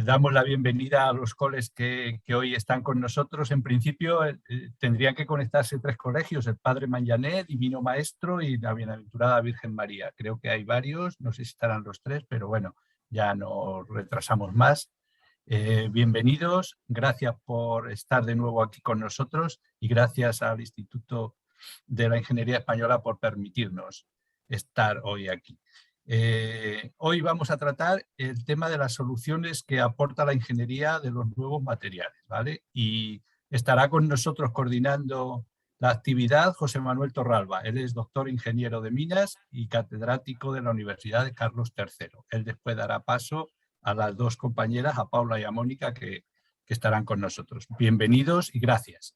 Damos la bienvenida a los coles que hoy están con nosotros. En principio tendrían que conectarse 3 colegios, el Padre Manyanet, Divino Maestro y la Bienaventurada Virgen María. Creo que hay varios, no sé si estarán los 3, pero bueno, ya no retrasamos más. Bienvenidos, gracias por estar de nuevo aquí con nosotros y gracias al Instituto de la Ingeniería Española por permitirnos estar hoy aquí. Hoy vamos a tratar el tema de las soluciones que aporta la ingeniería de los nuevos materiales, ¿vale? Y estará con nosotros coordinando la actividad José Manuel Torralba. Él es doctor ingeniero de minas y catedrático de la Universidad de Carlos III. Él después dará paso a las 2 compañeras, a Paula y a Mónica, que estarán con nosotros. Bienvenidos y gracias.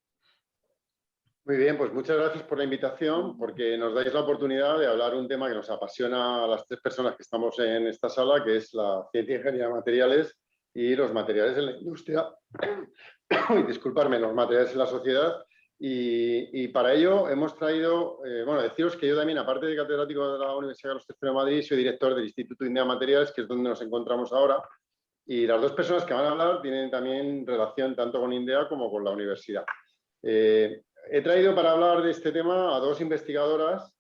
Muy bien, pues muchas gracias por la invitación, porque nos dais la oportunidad de hablar un tema que nos apasiona a las 3 personas que estamos en esta sala, que es la ciencia e ingeniería de materiales y los materiales en la industria, y disculparme, los materiales en la sociedad. Y para ello hemos traído, bueno, deciros que yo también, aparte de catedrático de la Universidad Carlos III de Madrid, soy director del Instituto India de Materiales, que es donde nos encontramos ahora, y las 2 personas que van a hablar tienen también relación tanto con INDEA como con la universidad. He traído para hablar de este tema a 2 investigadoras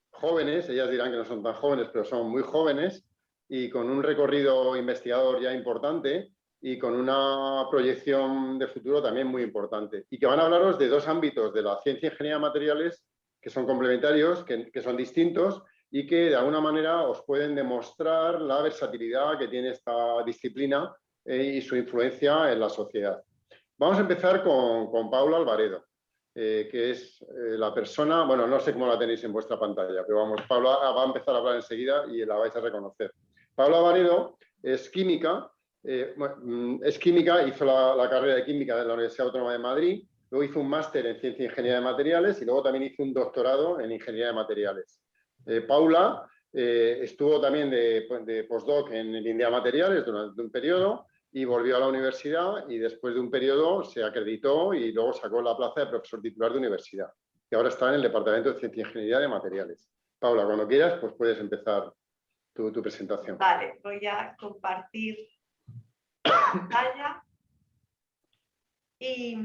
jóvenes, ellas dirán que no son tan jóvenes, pero son muy jóvenes y con un recorrido investigador ya importante y con una proyección de futuro también muy importante. Y que van a hablaros de 2 ámbitos de la ciencia e ingeniería de materiales que son complementarios, que son distintos y que de alguna manera os pueden demostrar la versatilidad que tiene esta disciplina y su influencia en la sociedad. Vamos a empezar con Paula Alvaredo. Que es la persona, bueno, no sé cómo la tenéis en vuestra pantalla, pero vamos, Paula va a empezar a hablar enseguida y la vais a reconocer. Paula Alvaredo es química, hizo la carrera de química de la Universidad Autónoma de Madrid, luego hizo un máster en ciencia e ingeniería de materiales y luego también hizo un doctorado en ingeniería de materiales. Paula estuvo también de postdoc en el India Materiales durante un periodo, y volvió a la universidad y después de un periodo se acreditó y luego sacó la plaza de profesor titular de universidad, que ahora está en el Departamento de Ciencia e Ingeniería de Materiales. Paula, cuando quieras, pues puedes empezar tu presentación. Vale, voy a compartir pantalla. Y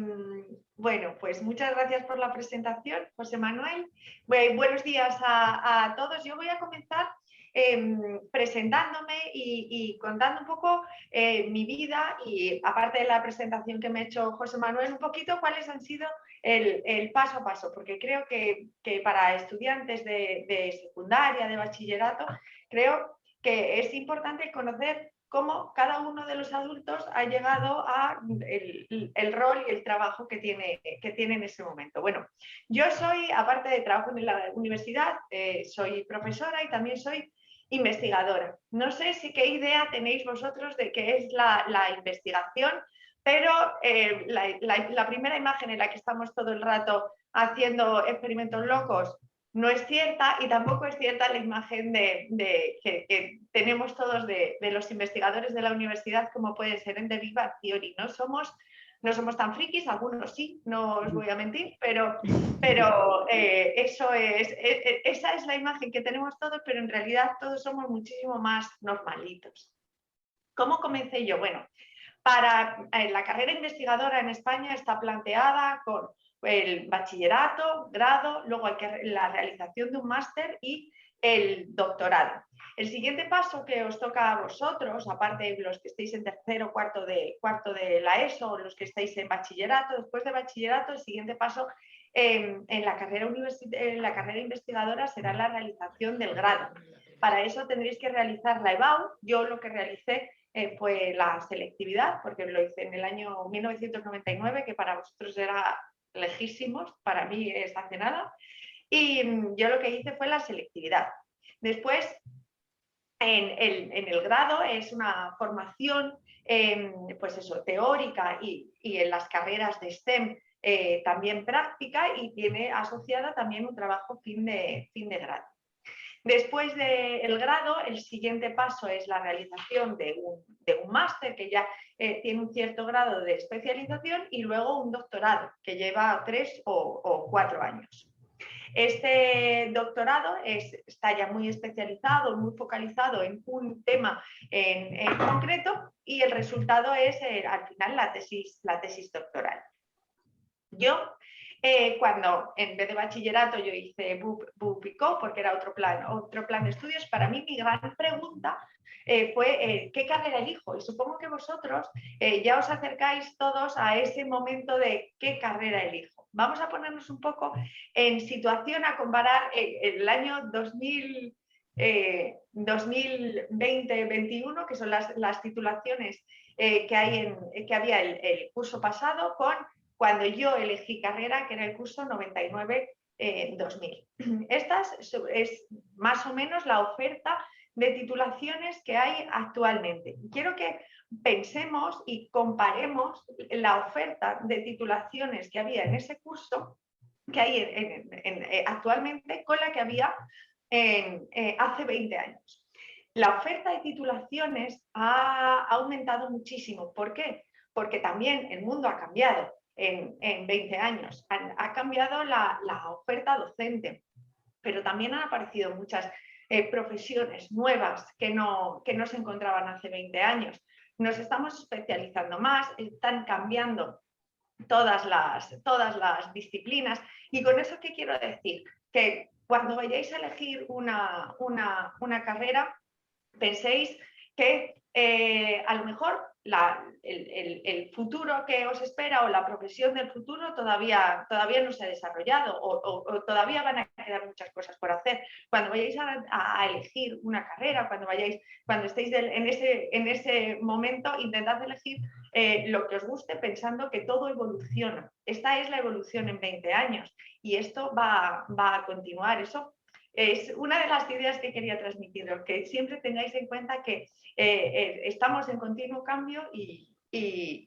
bueno, pues muchas gracias por la presentación, José Manuel. Buenos días a todos. Yo voy a comenzar presentándome y contando un poco mi vida y, aparte de la presentación que me ha hecho José Manuel, un poquito cuáles han sido el paso a paso, porque creo que para estudiantes de secundaria, de bachillerato, creo que es importante conocer cómo cada uno de los adultos ha llegado a el rol y el trabajo que tiene en ese momento. Bueno, yo soy, aparte de trabajo en la universidad, soy profesora y también soy investigadora. No sé si qué idea tenéis vosotros de qué es la investigación, pero la primera imagen en la que estamos todo el rato haciendo experimentos locos no es cierta, y tampoco es cierta la imagen que tenemos todos de los investigadores de la universidad, como puede ser en The Big Bang Theory. No somos tan frikis, algunos sí, no os voy a mentir, pero esa es la imagen que tenemos todos, pero en realidad todos somos muchísimo más normalitos. ¿Cómo comencé yo? Bueno, la carrera investigadora en España está planteada con el bachillerato, grado, luego la realización de un máster y el doctorado. El siguiente paso que os toca a vosotros, aparte de los que estéis en tercero, cuarto de la ESO, o los que estáis en bachillerato, después de bachillerato, el siguiente paso en la carrera investigadora será la realización del grado. Para eso tendréis que realizar la EBAU. Yo lo que realicé fue la selectividad, porque lo hice en el año 1999, que para vosotros era lejísimos, para mí es hace nada, y yo lo que hice fue la selectividad. Después, en el grado es una formación pues eso, teórica y en las carreras de STEM también práctica, y tiene asociada también un trabajo fin de grado. Después del grado, el siguiente paso es la realización de un máster que ya tiene un cierto grado de especialización, y luego un doctorado que lleva 3 o 4 años. Este doctorado está ya muy especializado, muy focalizado en un tema en concreto, y el resultado es al final la tesis doctoral. Yo, cuando en vez de bachillerato yo hice BUP-ICO, porque era otro plan de estudios, para mí mi gran pregunta fue ¿qué carrera elijo? Y supongo que vosotros ya os acercáis todos a ese momento de ¿qué carrera elijo? Vamos a ponernos un poco en situación a comparar el año 2020-21, que son las titulaciones que había el curso pasado, con cuando yo elegí carrera, que era el curso 99-2000. Esta es más o menos la oferta de titulaciones que hay actualmente. Quiero que pensemos y comparemos la oferta de titulaciones que había en ese curso, que hay actualmente, con la que había hace 20 años. La oferta de titulaciones ha aumentado muchísimo. ¿Por qué? Porque también el mundo ha cambiado. En 20 años. Ha cambiado la oferta docente, pero también han aparecido muchas profesiones nuevas que no se encontraban hace 20 años. Nos estamos especializando más, están cambiando todas las disciplinas. Y con eso, ¿qué quiero decir? Que cuando vayáis a elegir una carrera, penséis que a lo mejor el futuro que os espera o la profesión del futuro todavía no se ha desarrollado, o todavía van a quedar muchas cosas por hacer. Cuando vayáis a elegir una carrera, cuando estéis en ese momento, intentad elegir lo que os guste, pensando que todo evoluciona. Esta es la evolución en 20 años y esto va a continuar. Eso es una de las ideas que quería transmitiros, que siempre tengáis en cuenta que estamos en continuo cambio y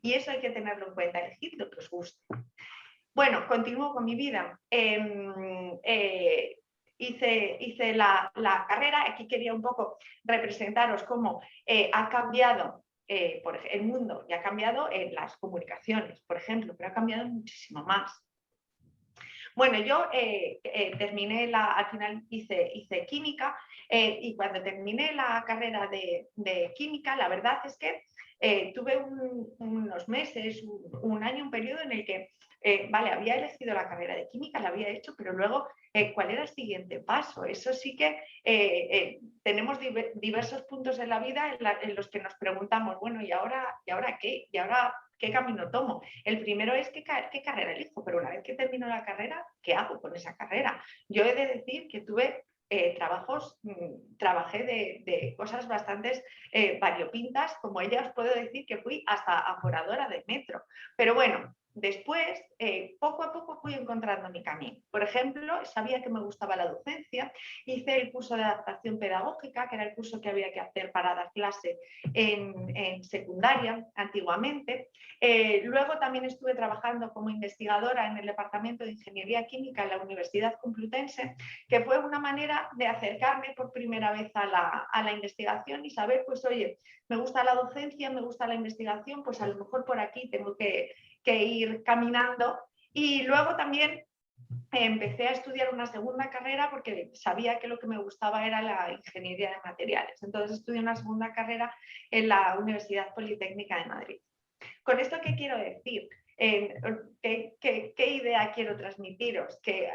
eso hay que tenerlo en cuenta, elegid lo que os guste. Bueno, continúo con mi vida. Hice la carrera. Aquí quería un poco representaros cómo ha cambiado el mundo, y ha cambiado en las comunicaciones, por ejemplo, pero ha cambiado muchísimo más. Bueno, yo terminé al final hice química, y cuando terminé la carrera de química, la verdad es que tuve unos meses, un año, un periodo en el que, vale, había elegido la carrera de química, la había hecho, pero luego, ¿cuál era el siguiente paso? Eso sí que tenemos diversos puntos en la vida en los que nos preguntamos, bueno, ¿y ahora qué? ¿Y ahora qué camino tomo? El primero es qué carrera elijo, pero una vez que termino la carrera, ¿qué hago con esa carrera? Yo he de decir que tuve trabajé de cosas bastante variopintas, como ella os puedo decir que fui hasta aforadora de metro. Pero bueno, después, poco a poco fui encontrando mi camino. Por ejemplo, sabía que me gustaba la docencia, hice el curso de adaptación pedagógica, que era el curso que había que hacer para dar clase en secundaria antiguamente. Luego también estuve trabajando como investigadora en el Departamento de Ingeniería Química en la Universidad Complutense, que fue una manera de acercarme por primera vez a la investigación y saber, pues oye, me gusta la docencia, me gusta la investigación, pues a lo mejor por aquí tengo que ir caminando. Y luego también empecé a estudiar una segunda carrera porque sabía que lo que me gustaba era la ingeniería de materiales. Entonces estudié una segunda carrera en la Universidad Politécnica de Madrid. ¿Con esto qué quiero decir? ¿Qué idea quiero transmitiros? Que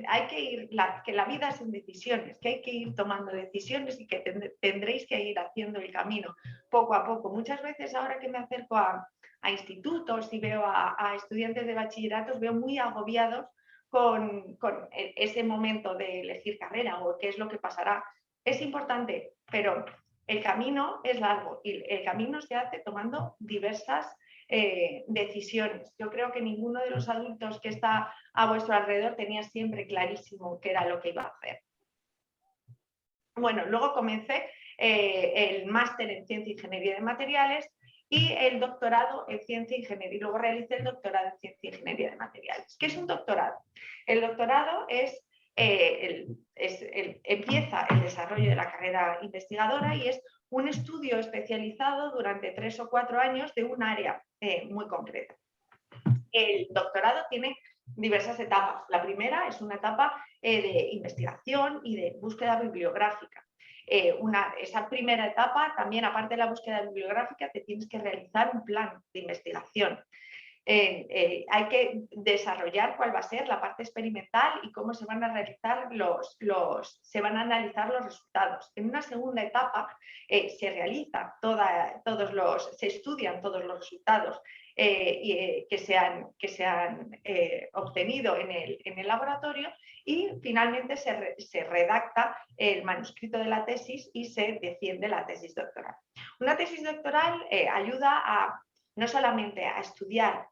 hay que ir, que la vida son decisiones, que hay que ir tomando decisiones y que tendréis que ir haciendo el camino poco a poco. Muchas veces ahora que me acerco a institutos y veo a estudiantes de bachilleratos, veo muy agobiados con ese momento de elegir carrera o qué es lo que pasará. Es importante, pero el camino es largo y el camino se hace tomando diversas decisiones. Yo creo que ninguno de los adultos que está a vuestro alrededor tenía siempre clarísimo qué era lo que iba a hacer. Bueno, luego comencé el máster en Ciencia e Ingeniería de Materiales y el doctorado en Ciencia e Ingeniería. Y luego realicé el doctorado en Ciencia e Ingeniería de Materiales. ¿Qué es un doctorado? El doctorado empieza el desarrollo de la carrera investigadora y es un estudio especializado durante 3 o 4 años de un área muy concreta. El doctorado tiene diversas etapas. La primera es una etapa de investigación y de búsqueda bibliográfica. Esa primera etapa, también aparte de la búsqueda bibliográfica, te tienes que realizar un plan de investigación. Hay que desarrollar cuál va a ser la parte experimental y cómo se van a realizar se van a analizar los resultados. En una segunda etapa se realiza se estudian todos los resultados que se han obtenido en el laboratorio, y finalmente se redacta el manuscrito de la tesis y se defiende la tesis doctoral. Una tesis doctoral ayuda no solamente a estudiar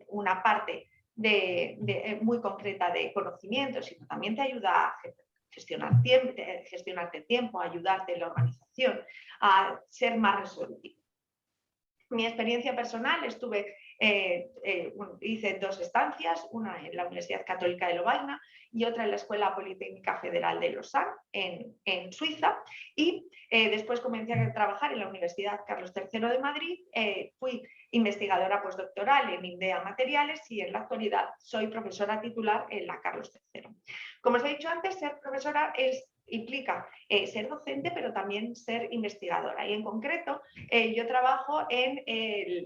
una parte muy concreta de conocimiento, sino también te ayuda a gestionarte tiempo, a ayudarte en la organización, a ser más resolutivo. Mi experiencia personal, hice 2 estancias, una en la Universidad Católica de Lovaina y otra en la Escuela Politécnica Federal de Lausanne, en Suiza, y después comencé a trabajar en la Universidad Carlos III de Madrid. Fui investigadora postdoctoral en INDEA Materiales y en la actualidad soy profesora titular en la Carlos III. Como os he dicho antes, ser profesora implica ser docente, pero también ser investigadora. Y en concreto, yo trabajo en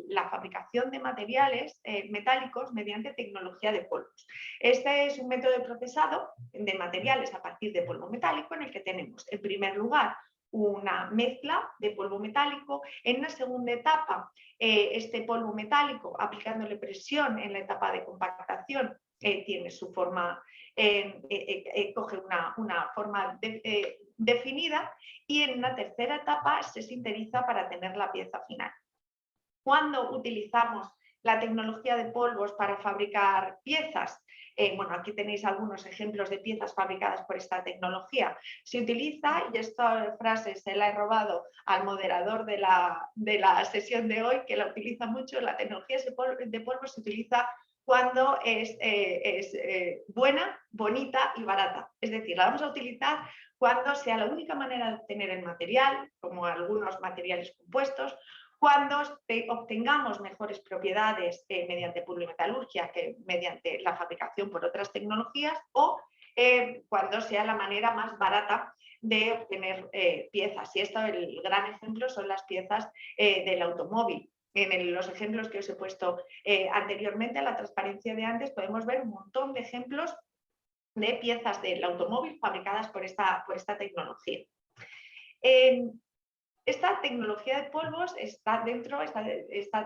la fabricación de materiales metálicos mediante tecnología de polvos. Este es un método de procesado de materiales a partir de polvo metálico, en el que tenemos, en primer lugar, una mezcla de polvo metálico. En una segunda etapa, este polvo metálico, aplicándole presión en la etapa de compactación, tiene su forma, coge una forma definida, y en una tercera etapa se sintetiza para tener la pieza final. Cuando utilizamos la tecnología de polvos para fabricar piezas, bueno, aquí tenéis algunos ejemplos de piezas fabricadas por esta tecnología. Se utiliza, y esta frase se la he robado al moderador de la sesión de hoy, que la utiliza mucho, la tecnología de polvos se utiliza cuando es buena, bonita y barata. Es decir, la vamos a utilizar cuando sea la única manera de obtener el material, como algunos materiales compuestos, cuando obtengamos mejores propiedades mediante polimetalurgia que mediante la fabricación por otras tecnologías, o cuando sea la manera más barata de obtener piezas. Y esto, el gran ejemplo son las piezas del automóvil. En los ejemplos que os he puesto anteriormente, a la transparencia de antes, podemos ver un montón de ejemplos de piezas del automóvil fabricadas por esta tecnología. Esta tecnología de polvos esta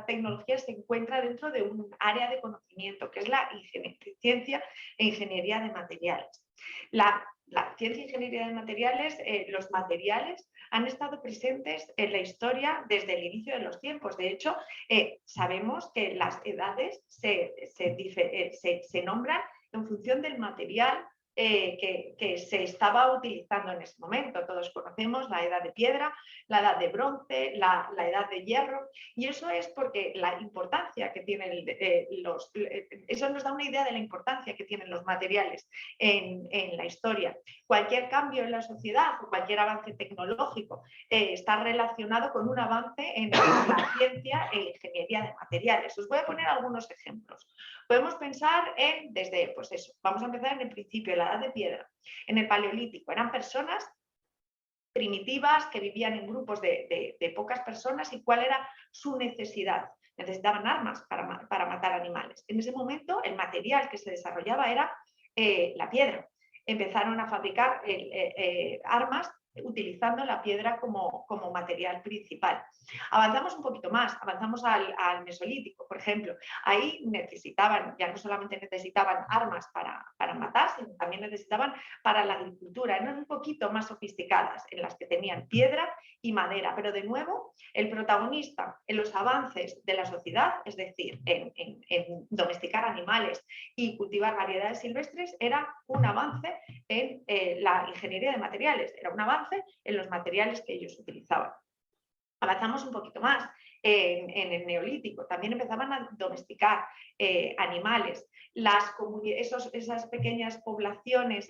tecnología se encuentra dentro de un área de conocimiento, que es la ciencia e ingeniería de materiales. La ciencia e ingeniería de materiales, los materiales han estado presentes en la historia desde el inicio de los tiempos. De hecho, sabemos que las edades se nombran en función del material que se estaba utilizando en ese momento. Todos conocemos la edad de piedra, la edad de bronce, la edad de hierro, y eso es porque la importancia que tienen eso nos da una idea de la importancia que tienen los materiales en la historia. Cualquier cambio en la sociedad o cualquier avance tecnológico está relacionado con un avance en la ciencia e ingeniería de materiales. Os voy a poner algunos ejemplos. Podemos pensar pues eso, vamos a empezar en el principio, en la edad de piedra. En el Paleolítico eran personas primitivas que vivían en grupos de pocas personas. ¿Y cuál era su necesidad? Necesitaban armas para matar animales. En ese momento el material que se desarrollaba era la piedra. Empezaron a fabricar armas utilizando la piedra como material principal. Avanzamos un poquito más, avanzamos al Mesolítico, por ejemplo. Ahí ya no solamente necesitaban armas para matar, sino también necesitaban para la agricultura. Eran un poquito más sofisticadas, en las que tenían piedra y madera, pero de nuevo el protagonista en los avances de la sociedad, es decir, en domesticar animales y cultivar variedades silvestres, era un avance en la ingeniería de materiales, era un avance en los materiales que ellos utilizaban. Avanzamos un poquito más en el Neolítico, también empezaban a domesticar animales. Esas pequeñas poblaciones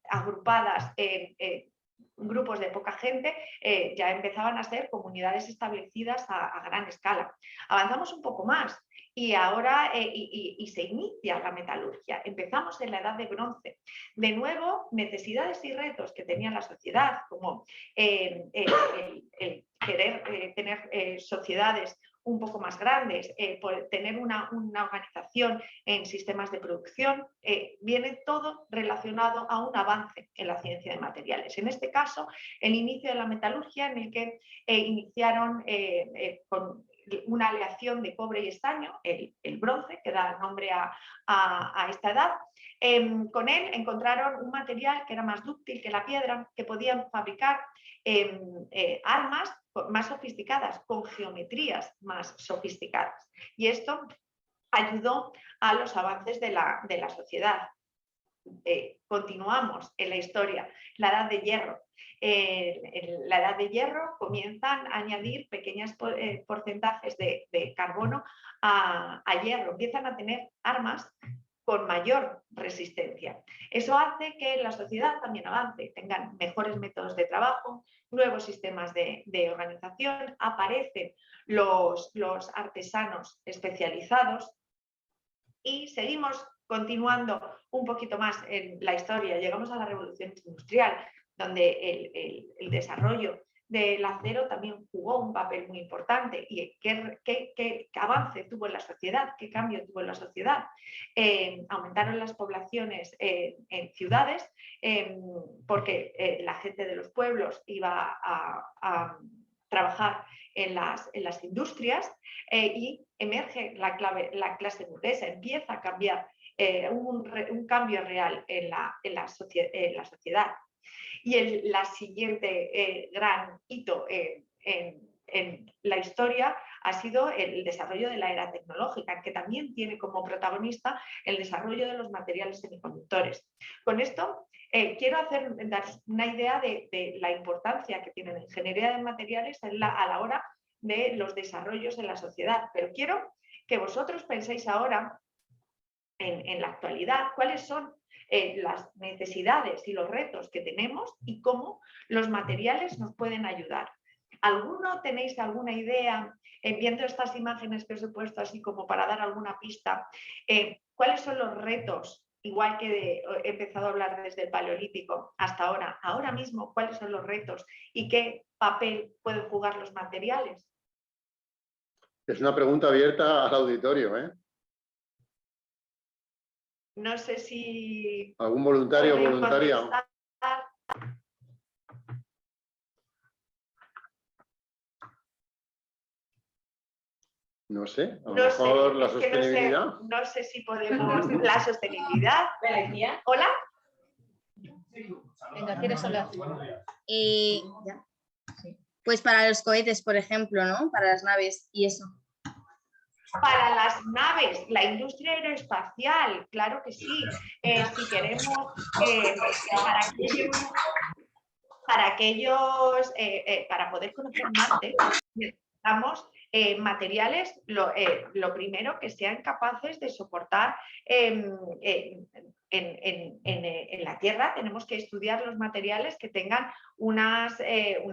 agrupadas en grupos de poca gente ya empezaban a ser comunidades establecidas a gran escala. Avanzamos un poco más y ahora y se inicia la metalurgia. Empezamos en la edad de bronce. De nuevo, necesidades y retos que tenía la sociedad, como el querer tener sociedades un poco más grandes, tener una organización en sistemas de producción, viene todo relacionado a un avance en la ciencia de materiales. En este caso, el inicio de la metalurgia, en el que iniciaron con una aleación de cobre y estaño, el bronce, que da nombre a esta edad. Con él encontraron un material que era más dúctil que la piedra, que podían fabricar armas más sofisticadas, con geometrías más sofisticadas. Y esto ayudó a los avances de la sociedad. Continuamos en la historia, la edad de hierro. En la edad de hierro comienzan a añadir pequeños porcentajes de carbono a hierro, empiezan a tener armas con mayor resistencia. Eso hace que la sociedad también avance, tengan mejores métodos de trabajo, nuevos sistemas de organización, aparecen los artesanos especializados y seguimos continuando un poquito más en la historia. Llegamos a la revolución industrial, donde el desarrollo del acero también jugó un papel muy importante. ¿Y qué avance tuvo en la sociedad? ¿Qué cambio tuvo en la sociedad? Aumentaron las poblaciones en ciudades porque la gente de los pueblos iba a trabajar en las industrias y emerge la clase burguesa, empieza a cambiar un cambio real en la sociedad. Y la siguiente gran hito en la historia ha sido el desarrollo de la era tecnológica, que también tiene como protagonista el desarrollo de los materiales semiconductores. Con esto quiero dar una idea de la importancia que tiene la ingeniería de materiales a la hora de los desarrollos en la sociedad, pero quiero que vosotros penséis ahora en la actualidad cuáles son las necesidades y los retos que tenemos y cómo los materiales nos pueden ayudar. ¿Alguno tenéis alguna idea, viendo estas imágenes que os he puesto así como para dar alguna pista, cuáles son los retos, igual que he empezado a hablar desde el Paleolítico hasta ahora mismo, cuáles son los retos y qué papel pueden jugar los materiales? Es una pregunta abierta al auditorio, ¿eh? No sé si... ¿Algún voluntario o voluntaria? No sé, a lo mejor la sostenibilidad. No sé si podemos... La sostenibilidad. ¿Hola? Venga, ¿quieres hablar? Pues para los cohetes, por ejemplo, ¿no? Para las naves y eso. Para las naves, la industria aeroespacial, claro que sí. Si queremos, para poder conocer Marte, necesitamos materiales, lo primero, que sean capaces de soportar en la Tierra. Tenemos que estudiar los materiales que tengan una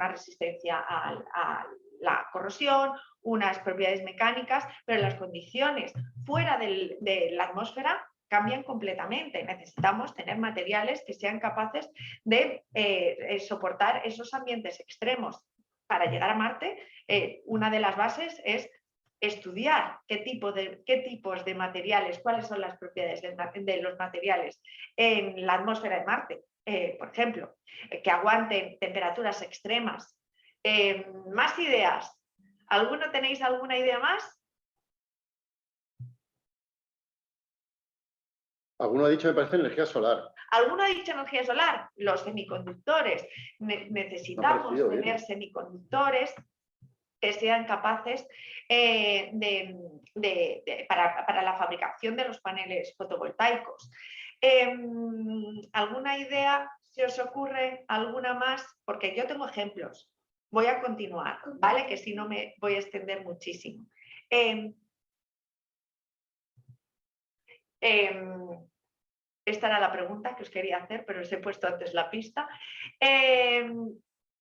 resistencia a la corrosión, unas propiedades mecánicas, pero las condiciones fuera de la atmósfera cambian completamente. Necesitamos tener materiales que sean capaces de soportar esos ambientes extremos. Para llegar a Marte, una de las bases es estudiar qué tipos de materiales, cuáles son las propiedades de los materiales en la atmósfera de Marte, por ejemplo, que aguanten temperaturas extremas. Más ideas. ¿Alguno tenéis alguna idea más? Alguno ha dicho, me parece, energía solar. ¿Alguno ha dicho energía solar? Los semiconductores. Necesitamos tener semiconductores que sean capaces para la fabricación de los paneles fotovoltaicos. ¿Alguna idea se os ocurre? ¿Alguna más? Porque yo tengo ejemplos. Voy a continuar, ¿vale? Que si no me voy a extender muchísimo. Esta era la pregunta que os quería hacer, pero os he puesto antes la pista.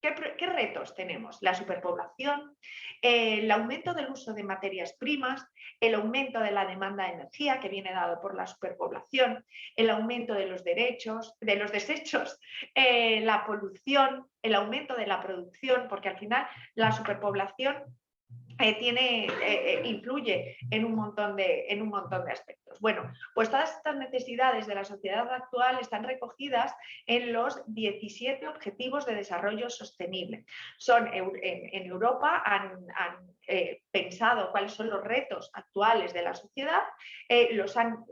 ¿Qué retos tenemos? La superpoblación, el aumento del uso de materias primas, el aumento de la demanda de energía que viene dado por la superpoblación, el aumento de los desechos, la polución, el aumento de la producción, porque al final la superpoblación influye en un montón de aspectos. Bueno, pues todas estas necesidades de la sociedad actual están recogidas en los 17 Objetivos de Desarrollo Sostenible. En Europa han pensado cuáles son los retos actuales de la sociedad, los han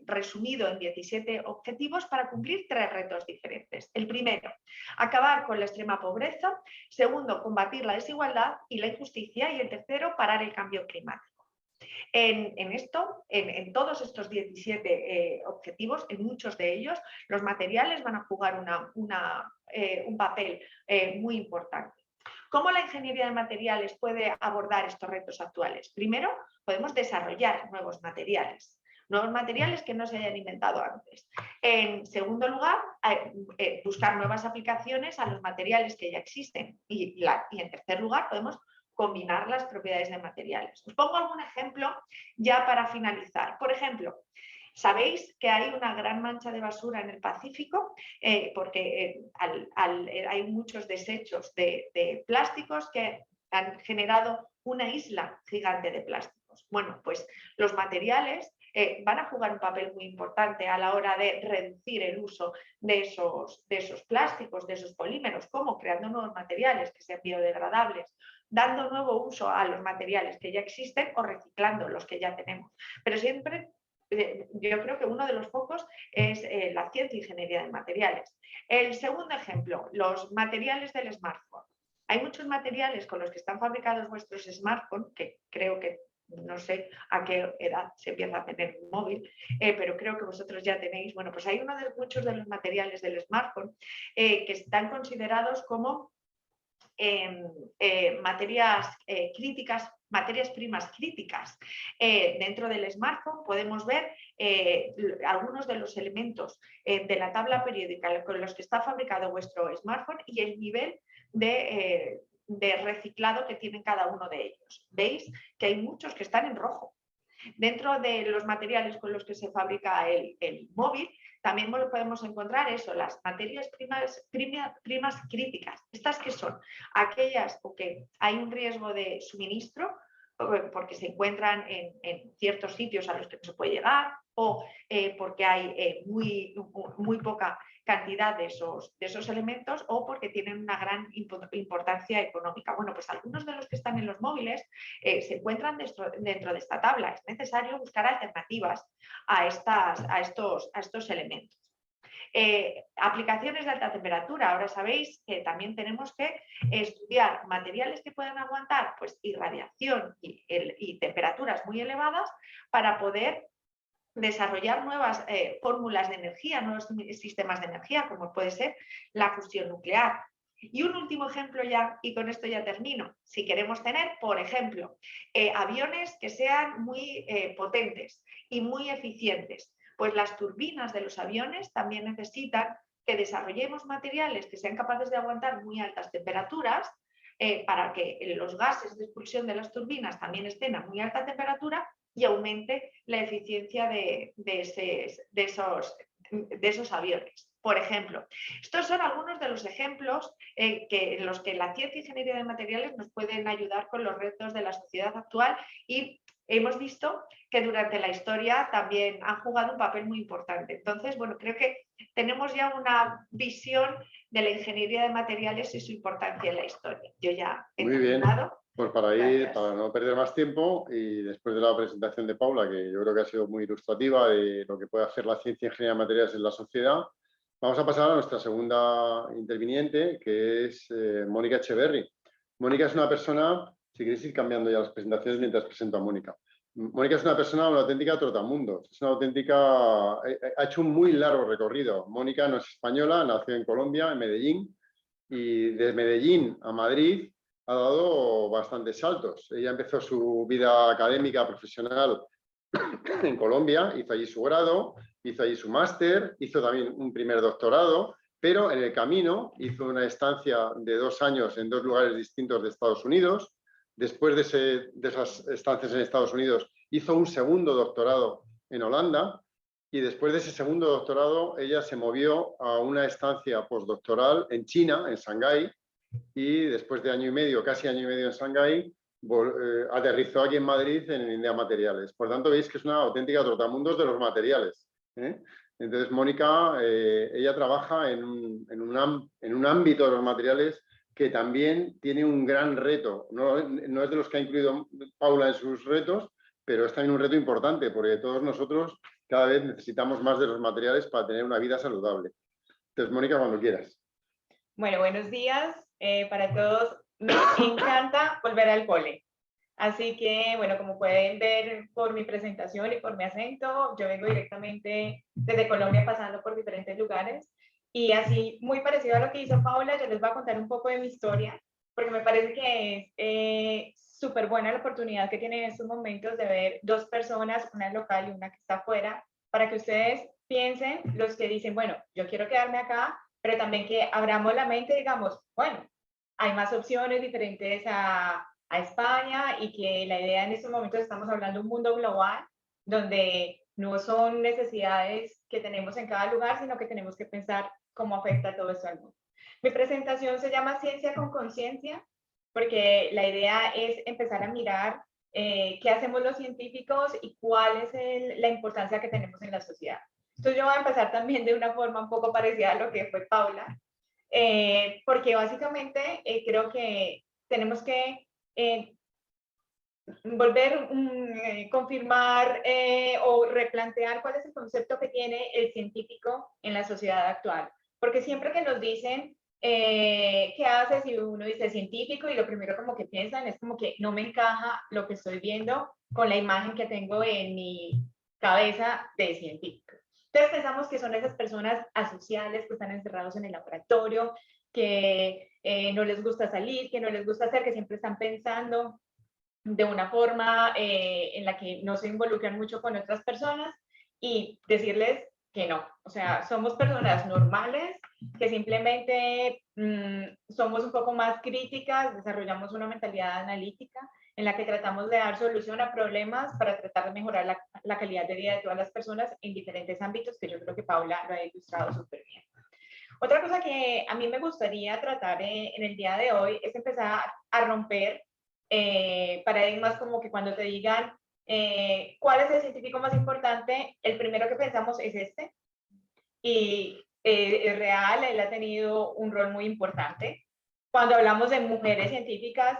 resumido en 17 objetivos para cumplir 3 retos diferentes. El primero, acabar con la extrema pobreza. Segundo, combatir la desigualdad y la injusticia. Y el tercero, parar el cambio climático. En todos estos 17 objetivos, en muchos de ellos, los materiales van a jugar un papel muy importante. ¿Cómo la ingeniería de materiales puede abordar estos retos actuales? Primero, podemos desarrollar nuevos materiales que no se hayan inventado antes. En segundo lugar, buscar nuevas aplicaciones a los materiales que ya existen. Y en tercer lugar, podemos combinar las propiedades de materiales. Os pongo algún ejemplo ya para finalizar. Por ejemplo, sabéis que hay una gran mancha de basura en el Pacífico porque hay muchos desechos de plásticos que han generado una isla gigante de plásticos. Bueno, pues los materiales van a jugar un papel muy importante a la hora de reducir el uso de esos plásticos, de esos polímeros, como creando nuevos materiales que sean biodegradables, dando nuevo uso a los materiales que ya existen o reciclando los que ya tenemos. Pero siempre yo creo que uno de los focos es la ciencia e ingeniería de materiales. El segundo ejemplo, los materiales del smartphone. Hay muchos materiales con los que están fabricados vuestros smartphones, que creo que no sé a qué edad se empieza a tener un móvil, pero creo que vosotros ya tenéis. Bueno, pues hay muchos de los materiales del smartphone que están considerados como materias críticas, materias primas críticas. Dentro del smartphone podemos ver algunos de los elementos de la tabla periódica con los que está fabricado vuestro smartphone y el nivel de reciclado que tienen cada uno de ellos. Veis que hay muchos que están en rojo. Dentro de los materiales con los que se fabrica el móvil, también podemos encontrar eso, las materias primas críticas. ¿Estas qué son? Aquellas porque hay un riesgo de suministro, porque se encuentran en ciertos sitios a los que no se puede llegar, o porque hay muy poca cantidad de esos elementos, o porque tienen una gran importancia económica. Bueno, pues algunos de los que están en los móviles se encuentran dentro de esta tabla. Es necesario buscar alternativas a estos elementos. Aplicaciones de alta temperatura. Ahora sabéis que también tenemos que estudiar materiales que puedan aguantar pues, irradiación y temperaturas muy elevadas para poder desarrollar nuevas fórmulas de energía, nuevos sistemas de energía, como puede ser la fusión nuclear. Y un último ejemplo ya, y con esto ya termino. Si queremos tener, por ejemplo, aviones que sean muy potentes y muy eficientes, pues las turbinas de los aviones también necesitan que desarrollemos materiales que sean capaces de aguantar muy altas temperaturas para que los gases de expulsión de las turbinas también estén a muy alta temperatura y aumente la eficiencia de esos aviones. Por ejemplo, estos son algunos de los ejemplos en los que la ciencia y ingeniería de materiales nos pueden ayudar con los retos de la sociedad actual y hemos visto que durante la historia también han jugado un papel muy importante. Entonces, bueno, creo que tenemos ya una visión de la ingeniería de materiales y su importancia en la historia. Yo ya he terminado. Pues para no perder más tiempo y después de la presentación de Paula, que yo creo que ha sido muy ilustrativa de lo que puede hacer la ciencia y ingeniería de materiales en la sociedad, vamos a pasar a nuestra segunda interviniente, que es Mónica Echeverri. Mónica es una persona, si queréis ir cambiando ya las presentaciones mientras presento a Mónica. Mónica es una persona, una auténtica trotamundos, es una auténtica, ha hecho un muy largo recorrido. Mónica no es española, nació en Colombia, en Medellín, y de Medellín a Madrid ha dado bastantes saltos. Ella empezó su vida académica profesional en Colombia, hizo allí su grado, hizo allí su máster, hizo también un primer doctorado pero en el camino hizo una estancia de 2 años en 2 lugares distintos de Estados Unidos. Después de esas estancias en Estados Unidos, hizo un segundo doctorado en Holanda, y después de ese segundo doctorado ella se movió a una estancia postdoctoral en China, en Shanghái, y después de año y medio, casi año y medio en Shanghái, aterrizó aquí en Madrid en India Materiales. Por tanto, veis que es una auténtica trotamundos de los materiales, ¿eh? Entonces, Mónica, ella trabaja en un ámbito de los materiales que también tiene un gran reto. No es de los que ha incluido Paula en sus retos, pero es también un reto importante, porque todos nosotros cada vez necesitamos más de los materiales para tener una vida saludable. Entonces, Mónica, cuando quieras. Bueno, buenos días para todos. Me encanta volver al cole. Así que, bueno, como pueden ver por mi presentación y por mi acento, yo vengo directamente desde Colombia pasando por diferentes lugares. Y así, muy parecido a lo que hizo Paula, yo les voy a contar un poco de mi historia, porque me parece que es súper buena la oportunidad que tienen en estos momentos de ver 2 personas, una local y una que está afuera, para que ustedes piensen, los que dicen, bueno, yo quiero quedarme acá, pero también que abramos la mente y digamos, bueno, hay más opciones diferentes a España, y que la idea en estos momentos estamos hablando de un mundo global donde no son necesidades que tenemos en cada lugar, sino que tenemos que pensar cómo afecta todo esto al mundo. Mi presentación se llama Ciencia con Conciencia, porque la idea es empezar a mirar qué hacemos los científicos y cuál es la importancia que tenemos en la sociedad. Entonces yo voy a empezar también de una forma un poco parecida a lo que fue Paula, porque básicamente creo que tenemos que confirmar o replantear cuál es el concepto que tiene el científico en la sociedad actual. Porque siempre que nos dicen, ¿qué haces? Y uno dice científico, y lo primero como que piensan es como que no me encaja lo que estoy viendo con la imagen que tengo en mi cabeza de científico. Entonces pensamos que son esas personas asociales que están encerrados en el laboratorio, que no les gusta salir, que no les gusta hacer, que siempre están pensando de una forma en la que no se involucran mucho con otras personas, y decirles que no. O sea, somos personas normales que simplemente somos un poco más críticas, desarrollamos una mentalidad analítica en la que tratamos de dar solución a problemas para tratar de mejorar la calidad de vida de todas las personas en diferentes ámbitos, que yo creo que Paula lo ha ilustrado súper bien. Otra cosa que a mí me gustaría tratar en el día de hoy es empezar a romper paradigmas, como que cuando te digan cuál es el científico más importante, el primero que pensamos es este. Y es real, él ha tenido un rol muy importante. Cuando hablamos de mujeres científicas,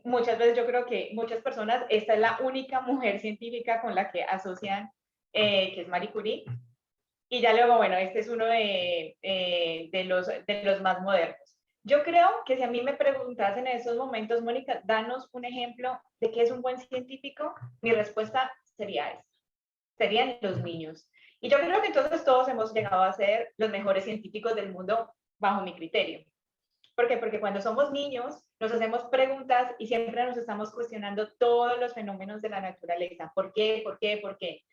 muchas veces yo creo que muchas personas, esta es la única mujer científica con la que asocian, que es Marie Curie. Y ya luego, bueno, este es uno de los más modernos. Yo creo que si a mí me preguntasen en esos momentos, Mónica, danos un ejemplo de qué es un buen científico, mi respuesta sería esta. Serían los niños. Y yo creo que entonces todos hemos llegado a ser los mejores científicos del mundo bajo mi criterio. ¿Por qué? Porque cuando somos niños nos hacemos preguntas y siempre nos estamos cuestionando todos los fenómenos de la naturaleza. ¿Por qué? ¿Por qué? ¿Por qué?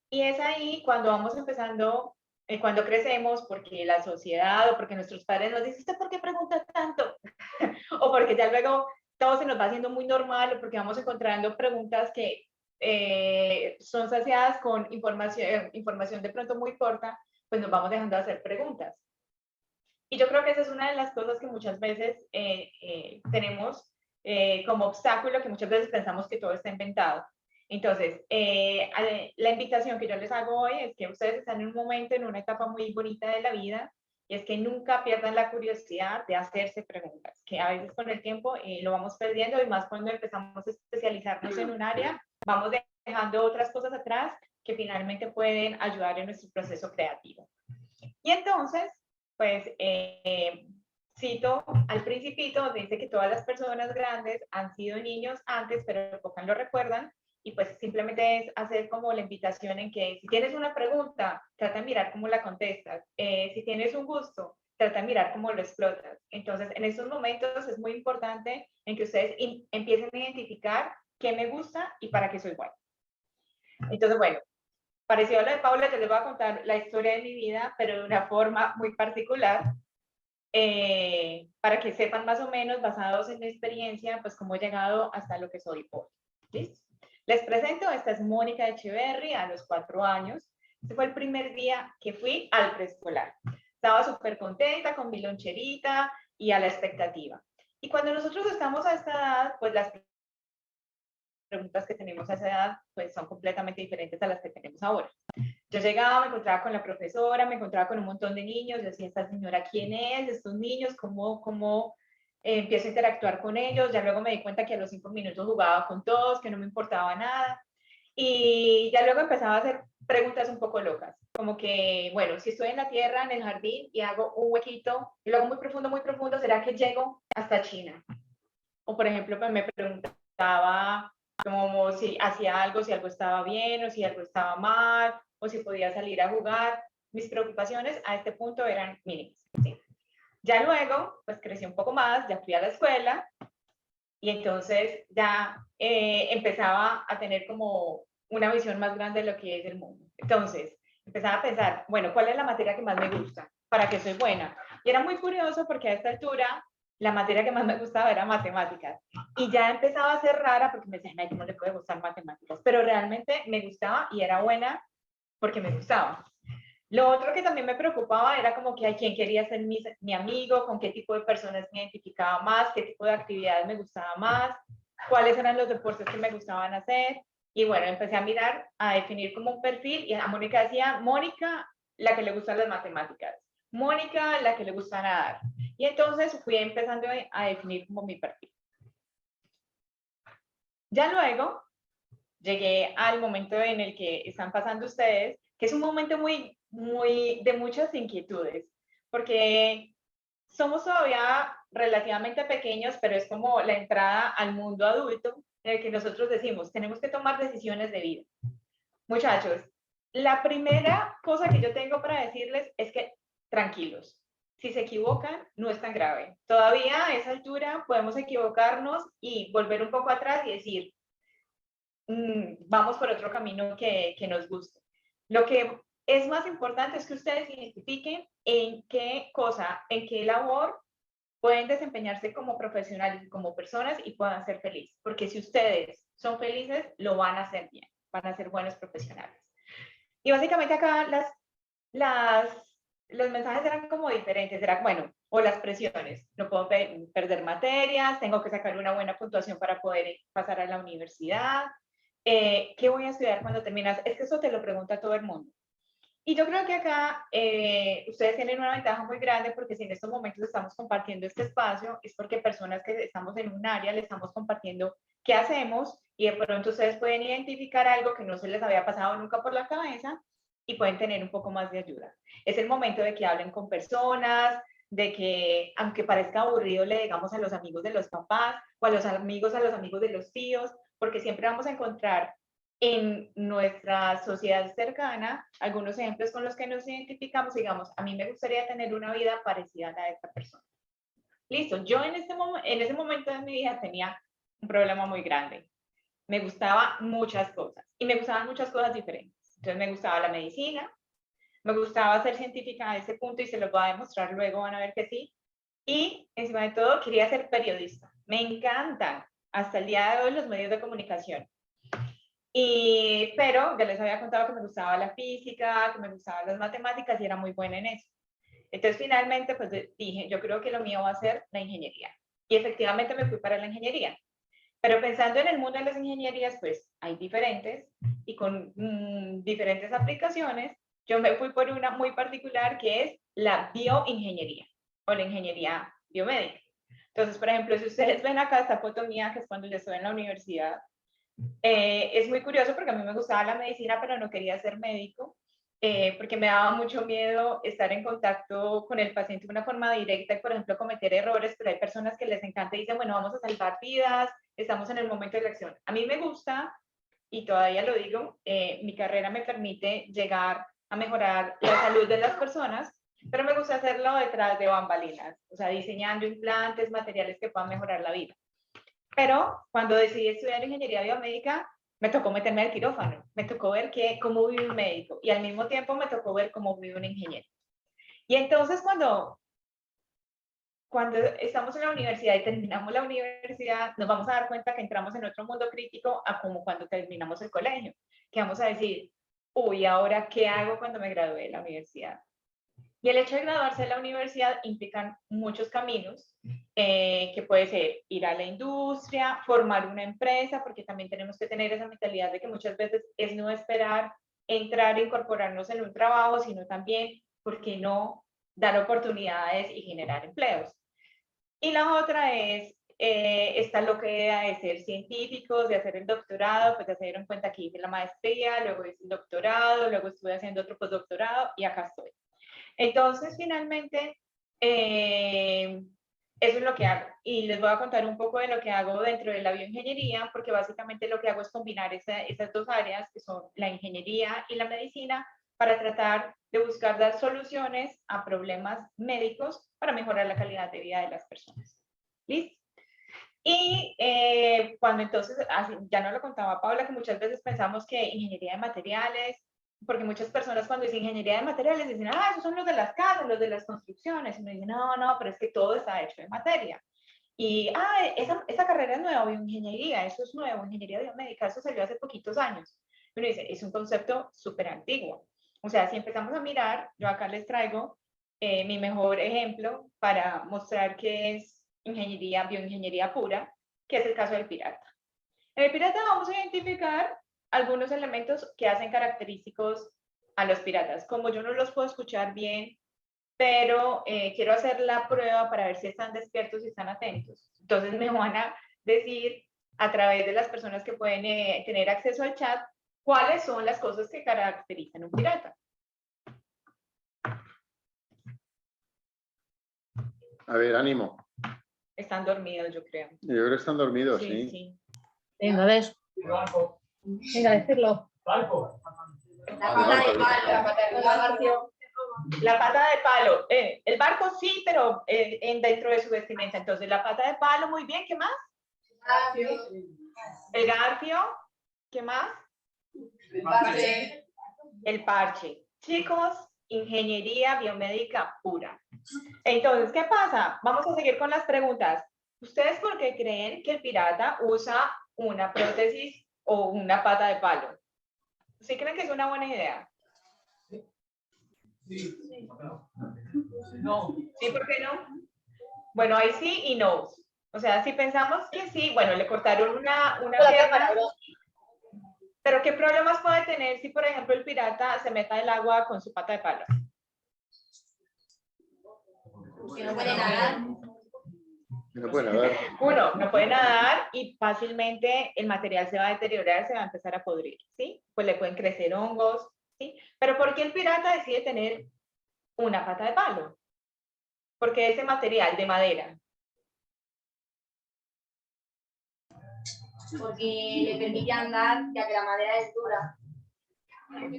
Y es ahí cuando vamos empezando, cuando crecemos, porque la sociedad o porque nuestros padres nos dicen, ¿usted por qué pregunta tanto? O porque ya luego todo se nos va haciendo muy normal, o porque vamos encontrando preguntas que son saciadas con información de pronto muy corta, pues nos vamos dejando de hacer preguntas. Y yo creo que esa es una de las cosas que muchas veces tenemos como obstáculo, que muchas veces pensamos que todo está inventado. Entonces, la invitación que yo les hago hoy es que ustedes están en un momento, en una etapa muy bonita de la vida, y es que nunca pierdan la curiosidad de hacerse preguntas, que a veces con el tiempo lo vamos perdiendo, y más cuando empezamos a especializarnos en un área, vamos dejando otras cosas atrás que finalmente pueden ayudar en nuestro proceso creativo. Y entonces, pues, cito al Principito, donde dice que todas las personas grandes han sido niños antes, pero pocos lo recuerdan. Y pues simplemente es hacer como la invitación en que si tienes una pregunta, trata de mirar cómo la contestas. Si tienes un gusto, trata de mirar cómo lo explotas. Entonces, en estos momentos es muy importante en que ustedes empiecen a identificar qué me gusta y para qué soy bueno. Entonces, bueno, parecido a lo de Paula, yo les voy a contar la historia de mi vida, pero de una forma muy particular, para que sepan más o menos, basados en mi experiencia, pues cómo he llegado hasta lo que soy hoy. ¿Listo? Les presento, esta es Mónica Echeverry, a los 4 años. Este fue el primer día que fui al preescolar. Estaba súper contenta con mi loncherita y a la expectativa. Y cuando nosotros estamos a esta edad, pues las preguntas que tenemos a esa edad pues son completamente diferentes a las que tenemos ahora. Yo llegaba, me encontraba con la profesora, me encontraba con un montón de niños, yo decía, esta señora, ¿quién es? Estos niños, ¿cómo empiezo a interactuar con ellos? Ya luego me di cuenta que a los 5 minutos jugaba con todos, que no me importaba nada. Y ya luego empezaba a hacer preguntas un poco locas, como que, bueno, si estoy en la tierra, en el jardín, y hago un huequito, y lo hago muy profundo, ¿será que llego hasta China? O, por ejemplo, pues me preguntaba como si hacía algo, si algo estaba bien o si algo estaba mal, o si podía salir a jugar. Mis preocupaciones a este punto eran mínimas. ¿Sí? Ya luego, pues crecí un poco más, ya fui a la escuela y entonces ya empezaba a tener como una visión más grande de lo que es el mundo. Entonces, empezaba a pensar, bueno, ¿cuál es la materia que más me gusta? ¿Para qué soy buena? Y era muy curioso porque a esta altura la materia que más me gustaba era matemáticas. Y ya empezaba a ser rara porque me decían, ay, ¿cómo le puede gustar matemáticas? Pero realmente me gustaba y era buena porque me gustaba. Lo otro que también me preocupaba era como que a quién quería ser mi amigo, con qué tipo de personas me identificaba más, qué tipo de actividades me gustaba más, cuáles eran los deportes que me gustaban hacer. Y bueno, empecé a mirar, a definir como un perfil y a Mónica decía, Mónica, la que le gustan las matemáticas, Mónica, la que le gusta nadar. Y entonces fui empezando a definir como mi perfil. Ya luego llegué al momento en el que están pasando ustedes, que es un momento muy de muchas inquietudes, porque somos todavía relativamente pequeños, pero es como la entrada al mundo adulto en el que nosotros decimos, tenemos que tomar decisiones de vida. Muchachos, la primera cosa que yo tengo para decirles es que tranquilos, si se equivocan, no es tan grave. Todavía a esa altura podemos equivocarnos y volver un poco atrás y decir, vamos por otro camino que nos guste. Lo que es más importante es que ustedes identifiquen en qué cosa, en qué labor pueden desempeñarse como profesionales, como personas y puedan ser felices. Porque si ustedes son felices, lo van a hacer bien, van a ser buenos profesionales. Y básicamente acá los mensajes eran como diferentes, era bueno, o las presiones, no puedo perder materias, tengo que sacar una buena puntuación para poder pasar a la universidad, ¿qué voy a estudiar cuando terminas? Es que eso te lo pregunta todo el mundo. Y yo creo que acá ustedes tienen una ventaja muy grande porque si en estos momentos estamos compartiendo este espacio es porque personas que estamos en un área le estamos compartiendo qué hacemos y de pronto ustedes pueden identificar algo que no se les había pasado nunca por la cabeza y pueden tener un poco más de ayuda. Es el momento de que hablen con personas, de que aunque parezca aburrido le digamos a los amigos de los papás o a los amigos de los tíos, porque siempre vamos a encontrar en nuestra sociedad cercana algunos ejemplos con los que nos identificamos, digamos, a mí me gustaría tener una vida parecida a la de esta persona. Listo, yo en ese momento de mi vida tenía un problema muy grande. Me gustaban muchas cosas y me gustaban muchas cosas diferentes. Entonces me gustaba la medicina, me gustaba ser científica a ese punto y se los voy a demostrar luego, van a ver que sí. Y encima de todo quería ser periodista. Me encantan hasta el día de hoy los medios de comunicación. Pero ya les había contado que me gustaba la física, que me gustaban las matemáticas y era muy buena en eso. Entonces finalmente pues dije, yo creo que lo mío va a ser la ingeniería. Y efectivamente me fui para la ingeniería. Pero pensando en el mundo de las ingenierías, pues hay diferentes y con diferentes aplicaciones. Yo me fui por una muy particular que es la bioingeniería o la ingeniería biomédica. Entonces, por ejemplo, si ustedes ven acá esta foto mía, que es cuando yo estuve en la universidad, es muy curioso porque a mí me gustaba la medicina, pero no quería ser médico, porque me daba mucho miedo estar en contacto con el paciente de una forma directa y, por ejemplo, cometer errores, pero hay personas que les encanta y dicen, bueno, vamos a salvar vidas, estamos en el momento de la acción. A mí me gusta, y todavía lo digo, mi carrera me permite llegar a mejorar la salud de las personas, pero me gusta hacerlo detrás de bambalinas, o sea, diseñando implantes, materiales que puedan mejorar la vida. Pero cuando decidí estudiar ingeniería biomédica, me tocó meterme al quirófano, me tocó ver cómo vive un médico y al mismo tiempo me tocó ver cómo vive un ingeniero. Y entonces cuando cuando estamos en la universidad y terminamos la universidad, nos vamos a dar cuenta que entramos en otro mundo crítico a como cuando terminamos el colegio, que vamos a decir, uy, ¿ahora qué hago cuando me gradúe de la universidad? Y el hecho de graduarse de la universidad implica muchos caminos, que puede ser ir a la industria, formar una empresa, porque también tenemos que tener esa mentalidad de que muchas veces es no esperar entrar e incorporarnos en un trabajo, sino también, ¿por qué no dar oportunidades y generar empleos? Y la otra es esta loquera de ser científicos, de hacer el doctorado, pues ya se dieron cuenta que hice la maestría, luego hice el doctorado, luego estuve haciendo otro postdoctorado y acá estoy. Entonces, finalmente, eso es lo que hago. Y les voy a contar un poco de lo que hago dentro de la bioingeniería, porque básicamente lo que hago es combinar esas dos áreas, que son la ingeniería y la medicina, para tratar de buscar dar soluciones a problemas médicos para mejorar la calidad de vida de las personas. ¿Listo? Y cuando entonces, ya no lo contaba Paula, que muchas veces pensamos que ingeniería de materiales, porque muchas personas cuando dicen ingeniería de materiales dicen, ah, esos son los de las casas, los de las construcciones, y uno dice, no, no, pero es que todo está hecho de materia. Y, esa carrera es nueva, bioingeniería, eso es nuevo, ingeniería biomédica, eso salió hace poquitos años. Uno dice, es un concepto súper antiguo. O sea, si empezamos a mirar, yo acá les traigo mi mejor ejemplo para mostrar que es ingeniería, bioingeniería pura, que es el caso del pirata. En el pirata vamos a identificar algunos elementos que hacen característicos a los piratas. Como yo no los puedo escuchar bien, pero quiero hacer la prueba para ver si están despiertos y están atentos. Entonces me van a decir a través de las personas que pueden tener acceso al chat, cuáles son las cosas que caracterizan un pirata. A ver, ánimo. Están dormidos, yo creo. Yo creo que están dormidos, Sí, sí. sí. Venga, a ver. Venga, decirlo. La pata de palo. El barco sí, pero dentro de su vestimenta. Entonces, la pata de palo, muy bien. ¿Qué más? El garfio. ¿Qué más? El parche. Chicos, ingeniería biomédica pura. Entonces, ¿qué pasa? Vamos a seguir con las preguntas. ¿Ustedes por qué creen que el pirata usa una prótesis o una pata de palo? ¿Sí creen que es una buena idea? Sí. No. ¿Sí, por qué no? Bueno, hay sí y no. O sea, si pensamos que sí, bueno, le cortaron una pierna. Pero ¿qué problemas puede tener si, por ejemplo, el pirata se meta el agua con su pata de palo? Que no puede nadar. No puede nadar. Uno, no puede nadar y fácilmente el material se va a deteriorar, se va a empezar a podrir, ¿sí? Pues le pueden crecer hongos, ¿sí? Pero ¿por qué el pirata decide tener una pata de palo? Porque ese material de madera. Porque le permite andar, ya que la madera es dura.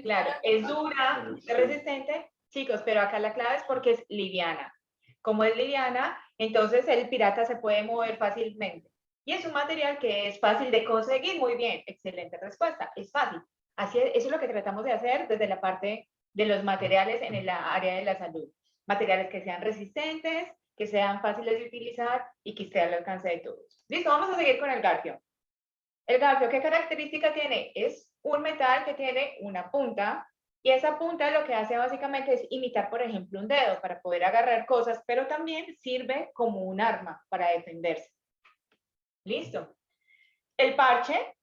Claro, es dura, es resistente, chicos, pero acá la clave es porque es liviana. Como es liviana, entonces el pirata se puede mover fácilmente. Y es un material que es fácil de conseguir. Muy bien, excelente respuesta, es fácil. Así es, eso es lo que tratamos de hacer desde la parte de los materiales en el área de la salud. Materiales que sean resistentes, que sean fáciles de utilizar y que estén al alcance de todos. Listo, vamos a seguir con el garfio. El garfio, ¿qué característica tiene? Es un metal que tiene una punta y esa punta lo que hace básicamente es imitar, por ejemplo, un dedo para poder agarrar cosas, pero también sirve como un arma para defenderse. ¿Listo? El parche,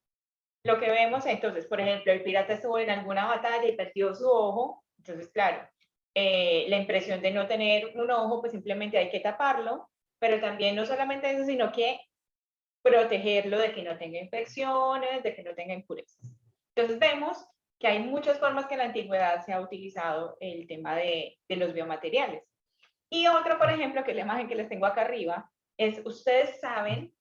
lo que vemos entonces, por ejemplo, el pirata estuvo en alguna batalla y perdió su ojo, entonces, claro, la impresión de no tener un ojo, pues simplemente hay que taparlo, pero también no solamente eso, sino que protegerlo de que no tenga infecciones, de que no tenga impurezas. Entonces vemos que hay muchas formas que en la antigüedad se ha utilizado el tema de los biomateriales. Y otro, por ejemplo, que es la imagen que les tengo acá arriba, es, ustedes saben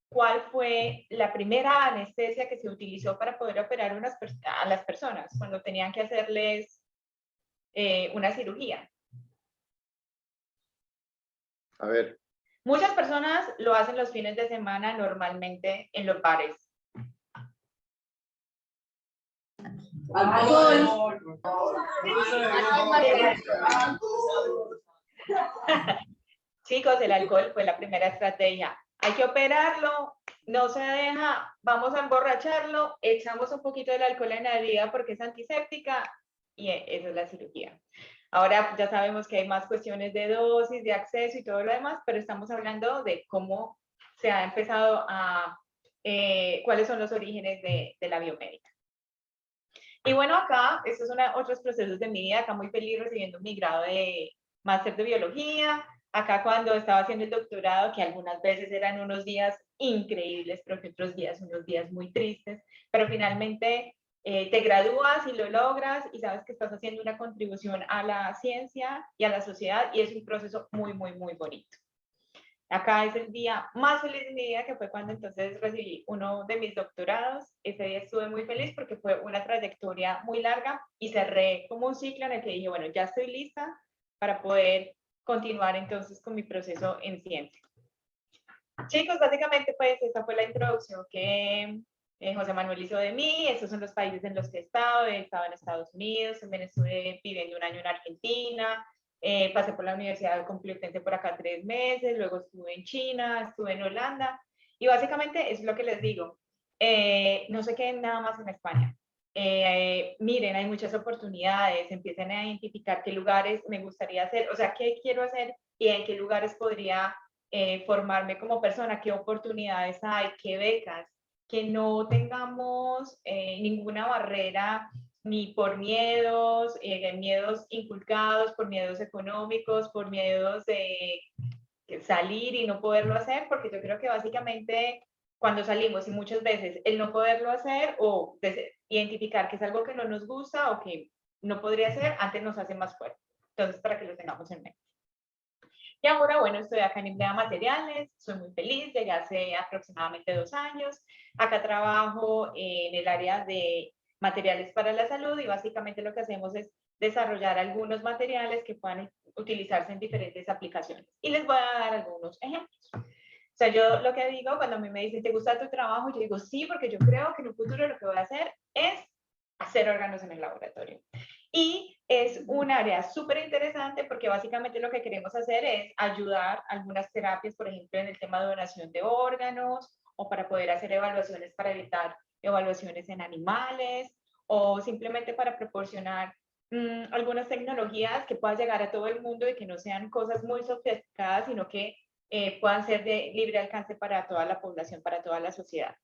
cuál fue la primera anestesia que se utilizó para poder operar a las personas cuando tenían que hacerles una cirugía. A ver. Muchas personas lo hacen los fines de semana normalmente en los bares. Chicos, el alcohol fue la primera estrategia. Hay que operarlo, no se deja, vamos a emborracharlo, echamos un poquito del alcohol en la herida porque es antiséptica y esa es la cirugía. Ahora ya sabemos que hay más cuestiones de dosis, de acceso y todo lo demás, pero estamos hablando de cómo se ha empezado a, cuáles son los orígenes de la biomédica. Y bueno, acá, estos son otros procesos de mi vida, acá muy feliz recibiendo mi grado de máster de biología, acá cuando estaba haciendo el doctorado, que algunas veces eran unos días increíbles, pero que otros días, unos días muy tristes, pero finalmente te gradúas y lo logras y sabes que estás haciendo una contribución a la ciencia y a la sociedad y es un proceso muy, muy, muy bonito. Acá es el día más feliz de mi vida, que fue cuando entonces recibí uno de mis doctorados. Ese día estuve muy feliz porque fue una trayectoria muy larga y cerré como un ciclo en el que dije, bueno, ya estoy lista para poder continuar entonces con mi proceso en ciencia. Chicos, básicamente pues esta fue la introducción que José Manuel hizo de mí. Estos son los países en los que he estado en Estados Unidos, también estuve viviendo un año en Argentina, pasé por la Universidad Complutense por acá 3 meses, luego estuve en China, estuve en Holanda, y básicamente es lo que les digo, no se queden nada más en España. Miren, hay muchas oportunidades, empiecen a identificar qué lugares me gustaría hacer, o sea, qué quiero hacer y en qué lugares podría formarme como persona, qué oportunidades hay, qué becas, que no tengamos ninguna barrera ni por miedos, miedos inculcados, por miedos económicos, por miedos de salir y no poderlo hacer, porque yo creo que básicamente cuando salimos y muchas veces el no poderlo hacer o identificar que es algo que no nos gusta o que no podría hacer, antes nos hace más fuerte. Entonces, para que lo tengamos en mente. Y ahora, bueno, estoy acá en Emplea Materiales, soy muy feliz, llegué hace aproximadamente 2 años. Acá trabajo en el área de materiales para la salud y básicamente lo que hacemos es desarrollar algunos materiales que puedan utilizarse en diferentes aplicaciones. Y les voy a dar algunos ejemplos. O sea, yo lo que digo cuando a mí me dicen, ¿te gusta tu trabajo? Yo digo, sí, porque yo creo que en un futuro lo que voy a hacer es hacer órganos en el laboratorio. Y es un área súper interesante porque básicamente lo que queremos hacer es ayudar a algunas terapias, por ejemplo, en el tema de donación de órganos o para poder hacer evaluaciones para evitar evaluaciones en animales o simplemente para proporcionar algunas tecnologías que puedan llegar a todo el mundo y que no sean cosas muy sofisticadas, sino que puedan ser de libre alcance para toda la población, para toda la sociedad.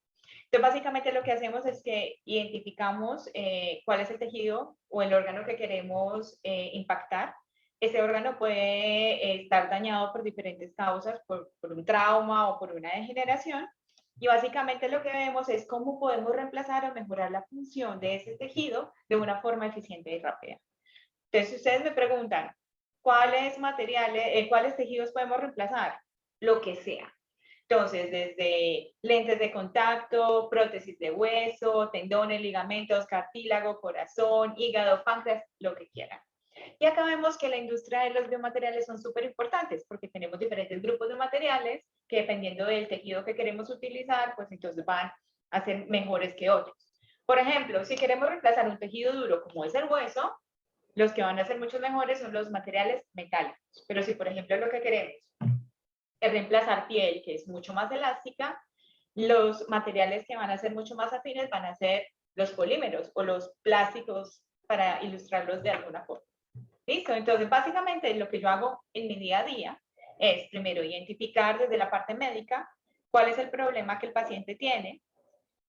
Entonces, básicamente lo que hacemos es que identificamos cuál es el tejido o el órgano que queremos impactar. Ese órgano puede estar dañado por diferentes causas, por un trauma o por una degeneración. Y básicamente lo que vemos es cómo podemos reemplazar o mejorar la función de ese tejido de una forma eficiente y rápida. Entonces, si ustedes me preguntan, ¿cuáles materiales, cuáles tejidos podemos reemplazar? Lo que sea. Entonces, desde lentes de contacto, prótesis de hueso, tendones, ligamentos, cartílago, corazón, hígado, páncreas, lo que quieran. Y acá vemos que la industria de los biomateriales son súper importantes porque tenemos diferentes grupos de materiales que dependiendo del tejido que queremos utilizar, pues entonces van a ser mejores que otros. Por ejemplo, si queremos reemplazar un tejido duro como es el hueso, los que van a ser mucho mejores son los materiales metálicos. Pero si, por ejemplo, lo que queremos es reemplazar piel, que es mucho más elástica, los materiales que van a ser mucho más afines van a ser los polímeros o los plásticos, para ilustrarlos de alguna forma. ¿Listo? Entonces, básicamente lo que yo hago en mi día a día es, primero, identificar desde la parte médica cuál es el problema que el paciente tiene.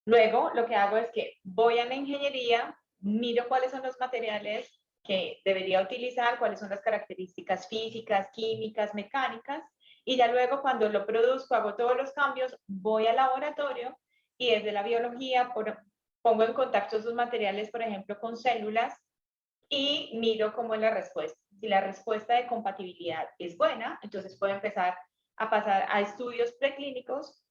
Luego, lo que hago es que voy a la ingeniería, miro cuáles son los materiales que debería utilizar, cuáles son las características físicas, químicas, mecánicas, y ya luego cuando lo produzco, hago todos los cambios, voy al laboratorio y desde la biología pongo en contacto esos materiales, por ejemplo, con células y miro cómo es la respuesta. Si la respuesta de compatibilidad es buena, entonces puedo empezar a pasar a estudios preclínicos,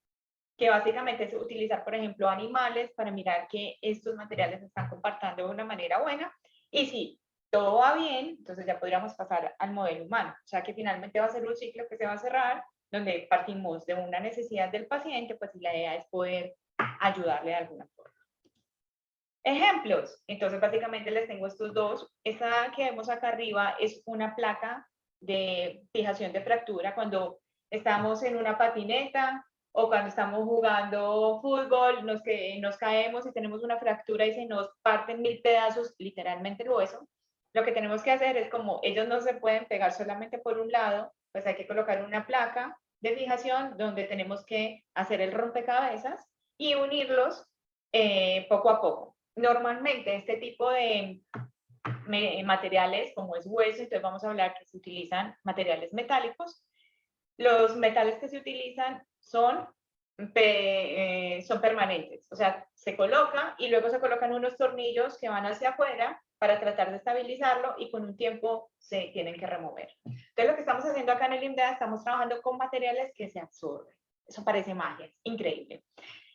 que básicamente es utilizar, por ejemplo, animales para mirar que estos materiales se están comportando de una manera buena. Y si todo va bien, entonces ya podríamos pasar al modelo humano. O sea que finalmente va a ser un ciclo que se va a cerrar, donde partimos de una necesidad del paciente, pues la idea es poder ayudarle de alguna forma. Ejemplos. Entonces, básicamente les tengo estos dos. Esta que vemos acá arriba es una placa de fijación de fractura cuando estamos en una patineta o cuando estamos jugando fútbol, nos caemos y tenemos una fractura y se nos parten 1000 pedazos, literalmente el hueso. Lo que tenemos que hacer es, como ellos no se pueden pegar solamente por un lado, pues hay que colocar una placa de fijación donde tenemos que hacer el rompecabezas y unirlos poco a poco. Normalmente este tipo de materiales, como es hueso, entonces vamos a hablar que se utilizan materiales metálicos. Los metales que se utilizan son permanentes, o sea, se coloca y luego se colocan unos tornillos que van hacia afuera para tratar de estabilizarlo y con un tiempo se tienen que remover. Entonces lo que estamos haciendo acá en el IMDA, estamos trabajando con materiales que se absorben. Eso parece magia, es increíble.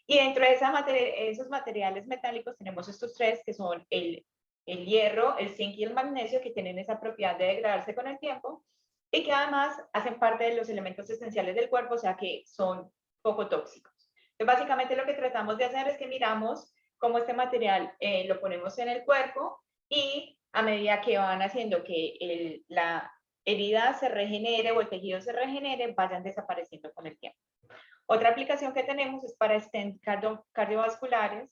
Y dentro de esos materiales metálicos tenemos estos tres que son el hierro, el zinc y el magnesio, que tienen esa propiedad de degradarse con el tiempo y que además hacen parte de los elementos esenciales del cuerpo, o sea que son poco tóxicos. Entonces, básicamente lo que tratamos de hacer es que miramos cómo este material lo ponemos en el cuerpo y a medida que van haciendo que la herida se regenere o el tejido se regenere, vayan desapareciendo con el tiempo. Otra aplicación que tenemos es para stents cardiovasculares.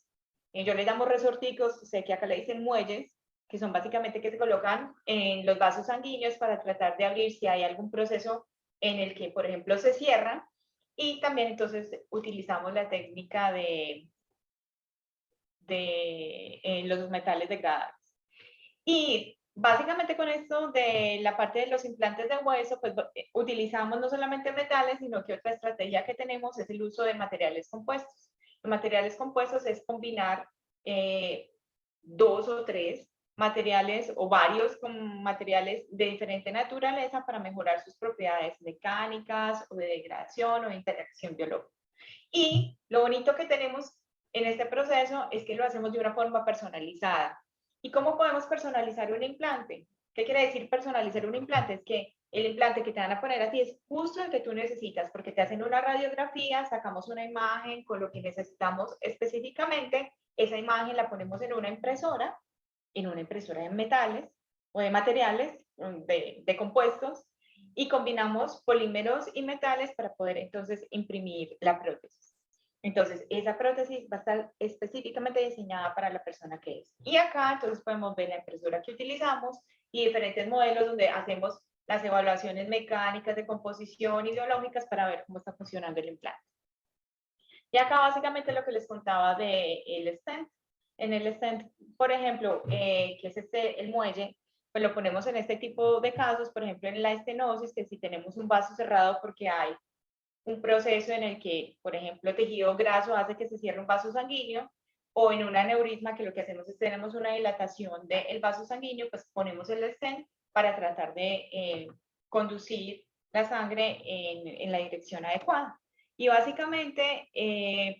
Yo le llamo resorticos, sé que acá le dicen muelles, que son básicamente que se colocan en los vasos sanguíneos para tratar de abrir si hay algún proceso en el que, por ejemplo, se cierra. Y también entonces utilizamos la técnica de los metales degradables. Y básicamente con esto de la parte de los implantes de hueso, pues utilizamos no solamente metales, sino que otra estrategia que tenemos es el uso de materiales compuestos. Los materiales compuestos es combinar 2 o 3 materiales o varios con materiales de diferente naturaleza para mejorar sus propiedades mecánicas o de degradación o de interacción biológica. Y lo bonito que tenemos en este proceso es que lo hacemos de una forma personalizada. ¿Y cómo podemos personalizar un implante? ¿Qué quiere decir personalizar un implante? Es que el implante que te van a poner a ti es justo el que tú necesitas, porque te hacen una radiografía, sacamos una imagen con lo que necesitamos específicamente, esa imagen la ponemos en una impresora de metales o de materiales, de compuestos, y combinamos polímeros y metales para poder entonces imprimir la prótesis. Entonces, esa prótesis va a estar específicamente diseñada para la persona que es. Y acá entonces podemos ver la impresora que utilizamos y diferentes modelos donde hacemos las evaluaciones mecánicas de composición ideológicas para ver cómo está funcionando el implante. Y acá básicamente lo que les contaba del stent. En el stent, por ejemplo, que es el muelle, pues lo ponemos en este tipo de casos, por ejemplo, en la estenosis, que si tenemos un vaso cerrado porque hay un proceso en el que, por ejemplo, tejido graso hace que se cierre un vaso sanguíneo, o en un aneurisma, que lo que hacemos es tenemos una dilatación del vaso sanguíneo, pues ponemos el stent para tratar de conducir la sangre en la dirección adecuada. Y básicamente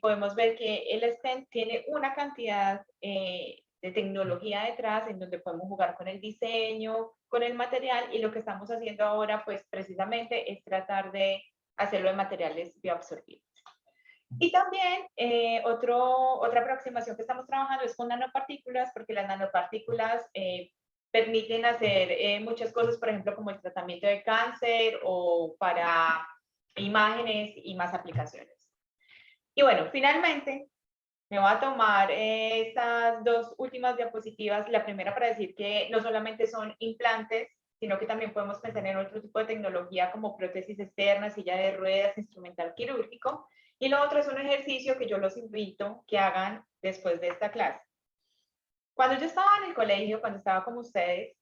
podemos ver que el stent tiene una cantidad de tecnología detrás en donde podemos jugar con el diseño, con el material, y lo que estamos haciendo ahora pues precisamente es tratar de hacerlo de materiales bioabsorbibles. Y también otra aproximación que estamos trabajando es con nanopartículas, porque las nanopartículas permiten hacer muchas cosas, por ejemplo, como el tratamiento de cáncer o para imágenes y más aplicaciones. Y bueno, finalmente me voy a tomar estas dos últimas diapositivas. La primera para decir que no solamente son implantes, sino que también podemos pensar en otro tipo de tecnología como prótesis externas, silla de ruedas, instrumental quirúrgico. Y lo otro es un ejercicio que yo los invito que hagan después de esta clase. Cuando yo estaba en el colegio, cuando estaba como ustedes,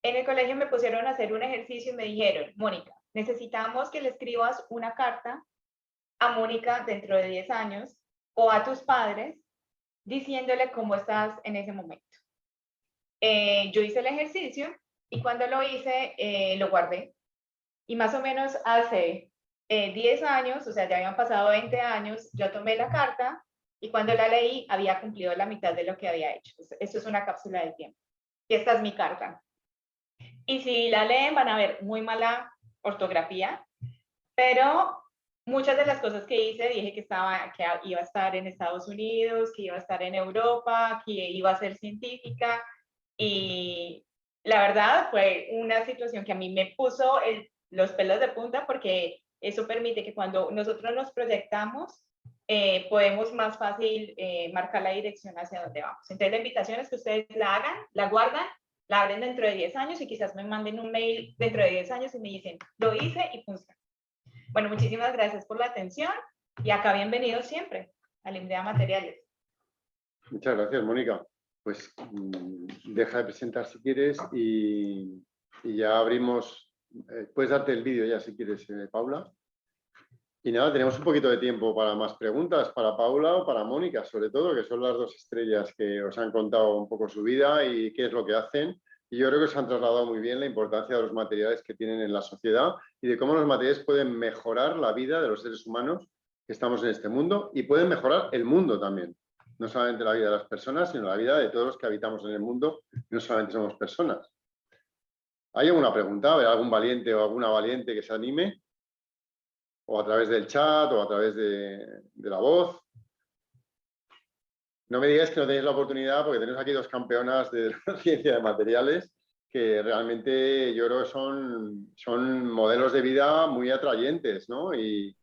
en el colegio me pusieron a hacer un ejercicio y me dijeron, Mónica, necesitamos que le escribas una carta a Mónica dentro de 10 años o a tus padres diciéndole cómo estás en ese momento. Yo hice el ejercicio y cuando lo hice, lo guardé. Y más o menos hace 10 años, o sea, ya habían pasado 20 años, yo tomé la carta y cuando la leí había cumplido la mitad de lo que había hecho. Esto es una cápsula del tiempo. Y esta es mi carta. Y si la leen van a ver muy mala ortografía, pero muchas de las cosas que hice, dije que iba a estar en Estados Unidos, que iba a estar en Europa, que iba a ser científica, y la verdad fue una situación que a mí me puso los pelos de punta, porque eso permite que cuando nosotros nos proyectamos, podemos más fácil marcar la dirección hacia donde vamos. Entonces la invitación es que ustedes la hagan, la guardan, la abren dentro de 10 años y quizás me manden un mail dentro de 10 años y me dicen, lo hice y funciona. Bueno, muchísimas gracias por la atención y acá bienvenidos siempre a IMDEA Materiales. Muchas gracias, Mónica. Pues deja de presentar si quieres y ya abrimos. Puedes darte el vídeo ya si quieres, Paula. Y nada, tenemos un poquito de tiempo para más preguntas, para Paula o para Mónica, sobre todo, que son las dos estrellas que os han contado un poco su vida y qué es lo que hacen. Y yo creo que os han trasladado muy bien la importancia de los materiales que tienen en la sociedad y de cómo los materiales pueden mejorar la vida de los seres humanos que estamos en este mundo y pueden mejorar el mundo también. No solamente la vida de las personas, sino la vida de todos los que habitamos en el mundo, no solamente somos personas. ¿Hay alguna pregunta? ¿Hay algún valiente o alguna valiente que se anime? O a través del chat o a través de la voz. No me digáis que no tenéis la oportunidad, porque tenemos aquí dos campeonas de la ciencia de materiales que realmente yo creo que son modelos de vida muy atrayentes, ¿no? Y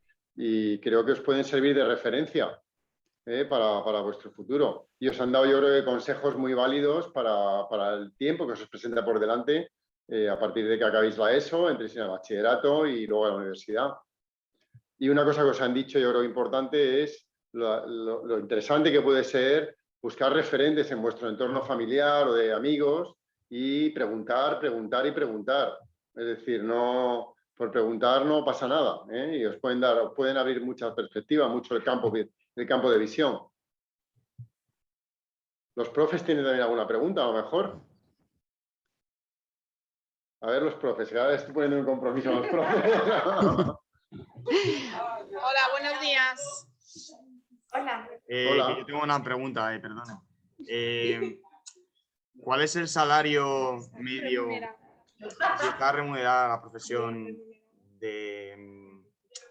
creo que os pueden servir de referencia para vuestro futuro. Y os han dado, yo creo, consejos muy válidos para el tiempo que os presenta por delante a partir de que acabéis la ESO, entréis en el bachillerato y luego a la universidad. Y una cosa que os han dicho, yo creo importante, es lo interesante que puede ser buscar referentes en vuestro entorno familiar o de amigos y preguntar, preguntar y preguntar. Es decir, no, por preguntar no pasa nada, ¿eh? Y os pueden abrir muchas perspectivas, mucho el campo de visión. ¿Los profes tienen también alguna pregunta, a lo mejor? A ver, los profes, que ahora estoy poniendo un compromiso a los profes. Hola, buenos días. Hola. Hola. Yo tengo una pregunta, perdona. ¿Cuál es el salario medio que está remunerada la profesión de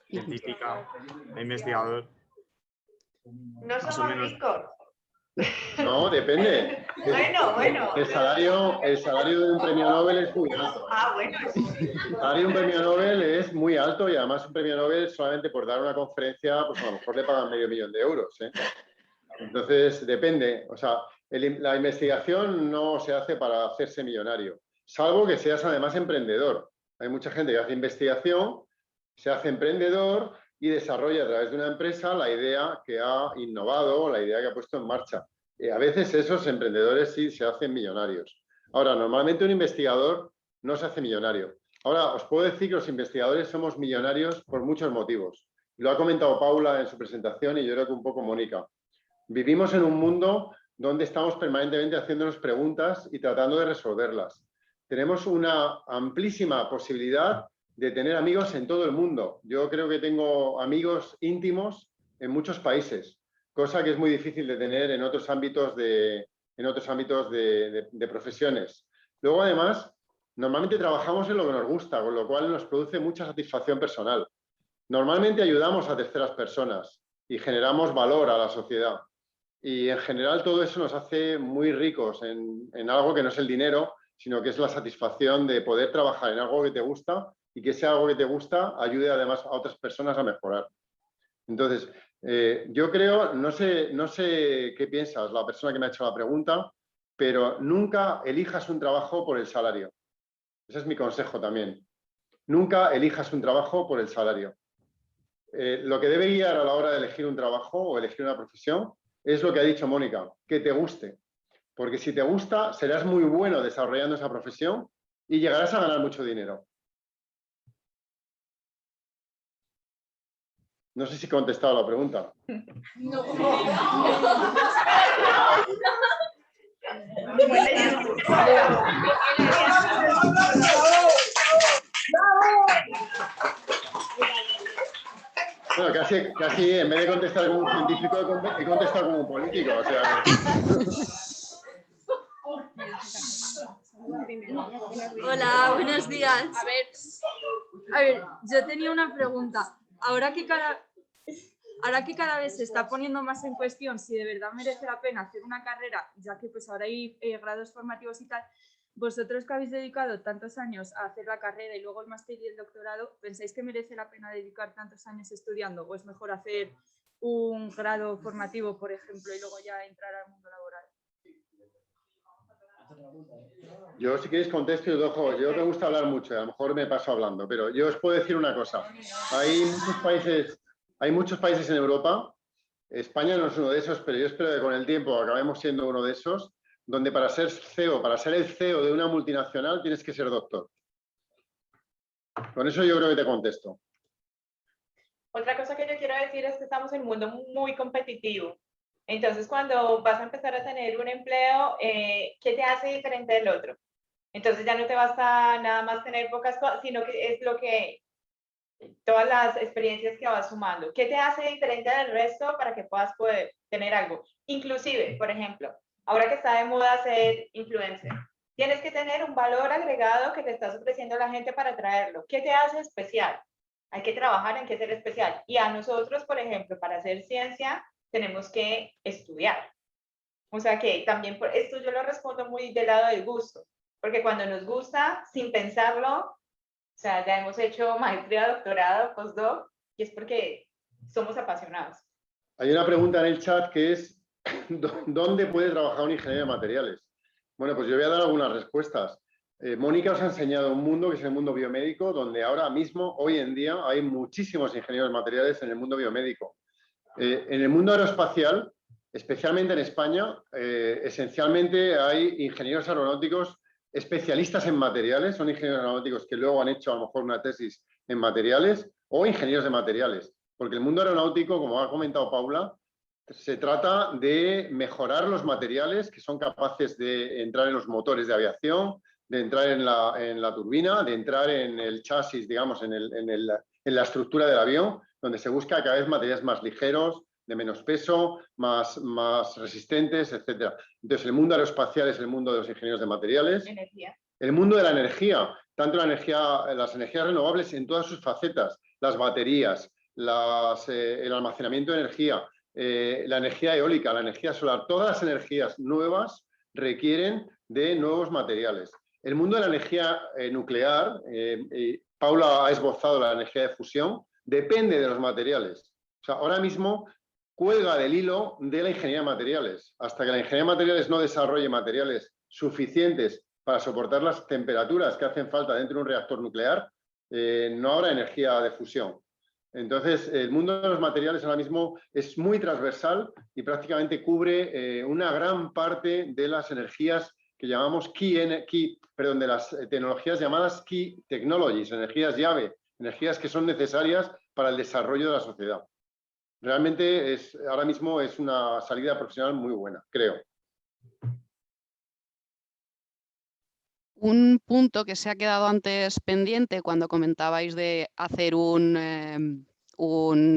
científica, de investigador? No somos ricos. No, depende. Bueno. El salario de un premio Nobel es muy alto. Ah, bueno. El salario de un premio Nobel es muy alto y además un premio Nobel solamente por dar una conferencia, pues a lo mejor le pagan $500,000 euros. Entonces, depende. O sea, la investigación no se hace para hacerse millonario, salvo que seas además emprendedor. Hay mucha gente que hace investigación, se hace emprendedor y desarrolla a través de una empresa la idea que ha innovado o la idea que ha puesto en marcha. A veces esos emprendedores sí se hacen millonarios. Ahora, normalmente un investigador no se hace millonario. Ahora, os puedo decir que los investigadores somos millonarios por muchos motivos. Lo ha comentado Paula en su presentación y yo creo que un poco Mónica. Vivimos en un mundo donde estamos permanentemente haciéndonos preguntas y tratando de resolverlas. Tenemos una amplísima posibilidad de tener amigos en todo el mundo. Yo creo que tengo amigos íntimos en muchos países, cosa que es muy difícil de tener en otros ámbitos de profesiones. Luego, además, normalmente trabajamos en lo que nos gusta, con lo cual nos produce mucha satisfacción personal. Normalmente ayudamos a terceras personas y generamos valor a la sociedad. Y en general todo eso nos hace muy ricos en algo que no es el dinero, sino que es la satisfacción de poder trabajar en algo que te gusta y que ese algo que te gusta ayude además a otras personas a mejorar. Entonces, yo creo, no sé qué piensas la persona que me ha hecho la pregunta, pero nunca elijas un trabajo por el salario. Ese es mi consejo también. Nunca elijas un trabajo por el salario. Lo que debe guiar a la hora de elegir un trabajo o elegir una profesión es lo que ha dicho Mónica, que te guste. Porque si te gusta, serás muy bueno desarrollando esa profesión y llegarás a ganar mucho dinero. No sé si he contestado la pregunta. No. Bueno, casi en vez de contestar como un científico, he contestado como un político. O sea... Hola, buenos días. A ver, yo tenía una pregunta. Ahora que cada vez se está poniendo más en cuestión si de verdad merece la pena hacer una carrera, ya que pues ahora hay grados formativos y tal, vosotros que habéis dedicado tantos años a hacer la carrera y luego el máster y el doctorado, ¿pensáis que merece la pena dedicar tantos años estudiando o es mejor hacer un grado formativo, por ejemplo, y luego ya entrar al mundo laboral? Yo, si queréis, contesto y os dejo. Yo me gusta hablar mucho, a lo mejor me paso hablando, pero yo os puedo decir una cosa. Hay muchos países en Europa, España no es uno de esos, pero yo espero que con el tiempo acabemos siendo uno de esos, donde para ser CEO, para ser el CEO de una multinacional, tienes que ser doctor. Con eso yo creo que te contesto. Otra cosa que yo quiero decir es que estamos en un mundo muy competitivo. Entonces, cuando vas a empezar a tener un empleo, ¿qué te hace diferente del otro? Entonces ya no te basta nada más tener pocas cosas, sino que es lo que, todas las experiencias que vas sumando. ¿Qué te hace diferente del resto para que puedas poder tener algo? Inclusive, por ejemplo, ahora que está de moda ser influencer, tienes que tener un valor agregado que le estás ofreciendo a la gente para atraerlo. ¿Qué te hace especial? Hay que trabajar en qué ser especial. Y a nosotros, por ejemplo, para hacer ciencia, tenemos que estudiar. O sea que también por esto yo lo respondo muy del lado del gusto, porque cuando nos gusta, sin pensarlo, o sea, ya hemos hecho maestría, doctorado, postdoc, y es porque somos apasionados. Hay una pregunta en el chat que es ¿dónde puede trabajar un ingeniero de materiales? Bueno, pues yo voy a dar algunas respuestas. Mónica os ha enseñado un mundo que es el mundo biomédico, donde ahora mismo, hoy en día, hay muchísimos ingenieros de materiales en el mundo biomédico. En el mundo aeroespacial, especialmente en España, esencialmente hay ingenieros aeronáuticos especialistas en materiales, son ingenieros aeronáuticos que luego han hecho a lo mejor una tesis en materiales o ingenieros de materiales, porque el mundo aeronáutico, como ha comentado Paula, se trata de mejorar los materiales que son capaces de entrar en los motores de aviación, de entrar en la turbina, de entrar en el chasis, digamos, en la estructura del avión, donde se busca cada vez materiales más ligeros, de menos peso, más resistentes, etc. Entonces, el mundo aeroespacial es el mundo de los ingenieros de materiales. Energía. El mundo de la energía, tanto las energías renovables en todas sus facetas, las baterías, el almacenamiento de energía, la energía eólica, la energía solar, todas las energías nuevas requieren de nuevos materiales. El mundo de la energía nuclear, Paula ha esbozado la energía de fusión, depende de los materiales. O sea, ahora mismo cuelga del hilo de la ingeniería de materiales. Hasta que la ingeniería de materiales no desarrolle materiales suficientes para soportar las temperaturas que hacen falta dentro de un reactor nuclear, no habrá energía de fusión. Entonces, el mundo de los materiales ahora mismo es muy transversal y prácticamente cubre una gran parte de las energías que llamamos de las tecnologías llamadas key technologies, energías llave, energías que son necesarias para el desarrollo de la sociedad. Realmente ahora mismo es una salida profesional muy buena, creo. Un punto que se ha quedado antes pendiente cuando comentabais de hacer un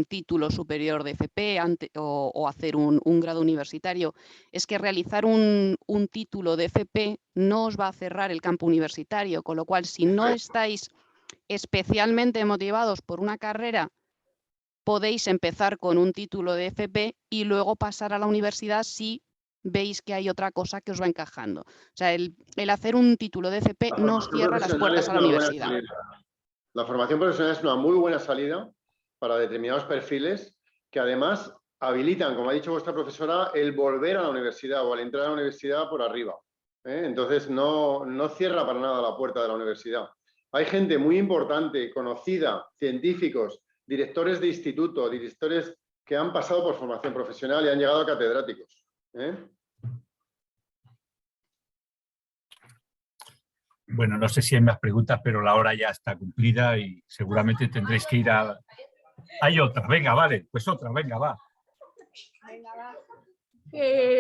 título superior de FP o hacer un grado universitario, es que realizar un título de FP no os va a cerrar el campo universitario, con lo cual si no estáis especialmente motivados por una carrera, podéis empezar con un título de FP y luego pasar a la universidad si veis que hay otra cosa que os va encajando. O sea, el hacer un título de FP no os cierra las puertas a la universidad. La formación profesional es una muy buena salida para determinados perfiles que además habilitan, como ha dicho vuestra profesora, el volver a la universidad o al entrar a la universidad por arriba. Entonces no cierra para nada la puerta de la universidad. Hay gente muy importante, conocida, científicos, directores de instituto, directores que han pasado por formación profesional y han llegado a catedráticos. Bueno, no sé si hay más preguntas, pero la hora ya está cumplida y seguramente tendréis que ir a... Hay otra, venga, vale, pues otra, venga, va.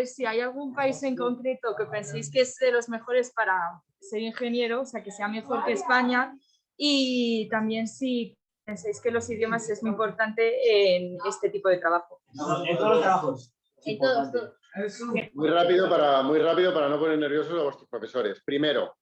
Si hay algún país en concreto que penséis que es de los mejores para ser ingeniero, o sea, que sea mejor que España, y también si pensáis que los idiomas es muy importante en este tipo de trabajo. En todos los trabajos. En todos. Muy rápido para no poner nerviosos a vuestros profesores. Primero,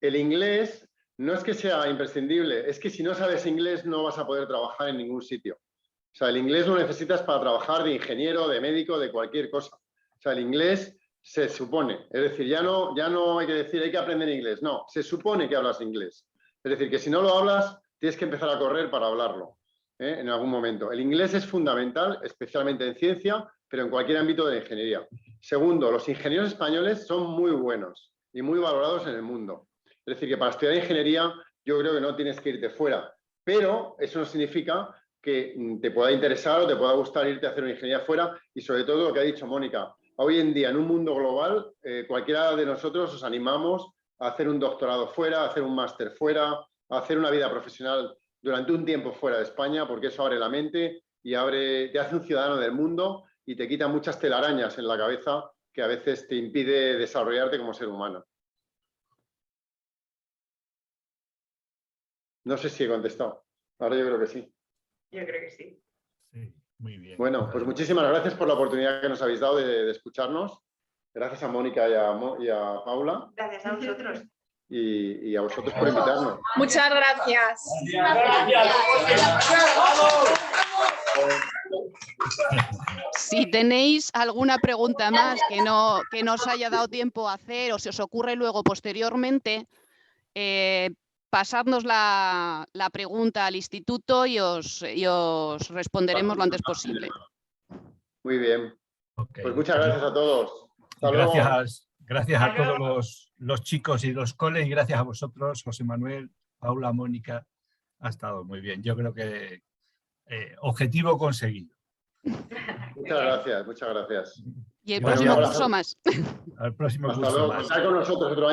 el inglés no es que sea imprescindible, es que si no sabes inglés no vas a poder trabajar en ningún sitio. O sea, el inglés lo necesitas para trabajar de ingeniero, de médico, de cualquier cosa. O sea, el inglés Se supone. Es decir, ya no hay que decir hay que aprender inglés. No, se supone que hablas inglés. Es decir, que si no lo hablas, tienes que empezar a correr para hablarlo en algún momento. El inglés es fundamental, especialmente en ciencia, pero en cualquier ámbito de la ingeniería. Segundo, los ingenieros españoles son muy buenos y muy valorados en el mundo. Es decir, que para estudiar ingeniería yo creo que no tienes que irte fuera, pero eso no significa que te pueda interesar o te pueda gustar irte a hacer una ingeniería fuera y sobre todo lo que ha dicho Mónica. Hoy en día, en un mundo global, cualquiera de nosotros os animamos a hacer un doctorado fuera, a hacer un máster fuera, a hacer una vida profesional durante un tiempo fuera de España, porque eso abre la mente y te hace un ciudadano del mundo y te quita muchas telarañas en la cabeza que a veces te impide desarrollarte como ser humano. No sé si he contestado. Ahora yo creo que sí. Yo creo que sí. Sí, muy bien. Bueno, pues muchísimas gracias por la oportunidad que nos habéis dado de escucharnos. Gracias a Mónica y a Paula. Gracias a vosotros. Y a vosotros por invitarnos. Muchas gracias. Si tenéis alguna pregunta más que no os haya dado tiempo a hacer o se os ocurre luego posteriormente, pasadnos la pregunta al instituto y os responderemos lo antes posible. Muy bien. Okay. Pues muchas gracias a todos. Hasta luego. Gracias a todos los chicos y los coles y gracias a vosotros, José Manuel, Paula, Mónica. Ha estado muy bien. Yo creo que objetivo conseguido. Muchas gracias, muchas gracias. Y el próximo curso más. Al próximo Hasta curso luego. más. Contad con nosotros otro año.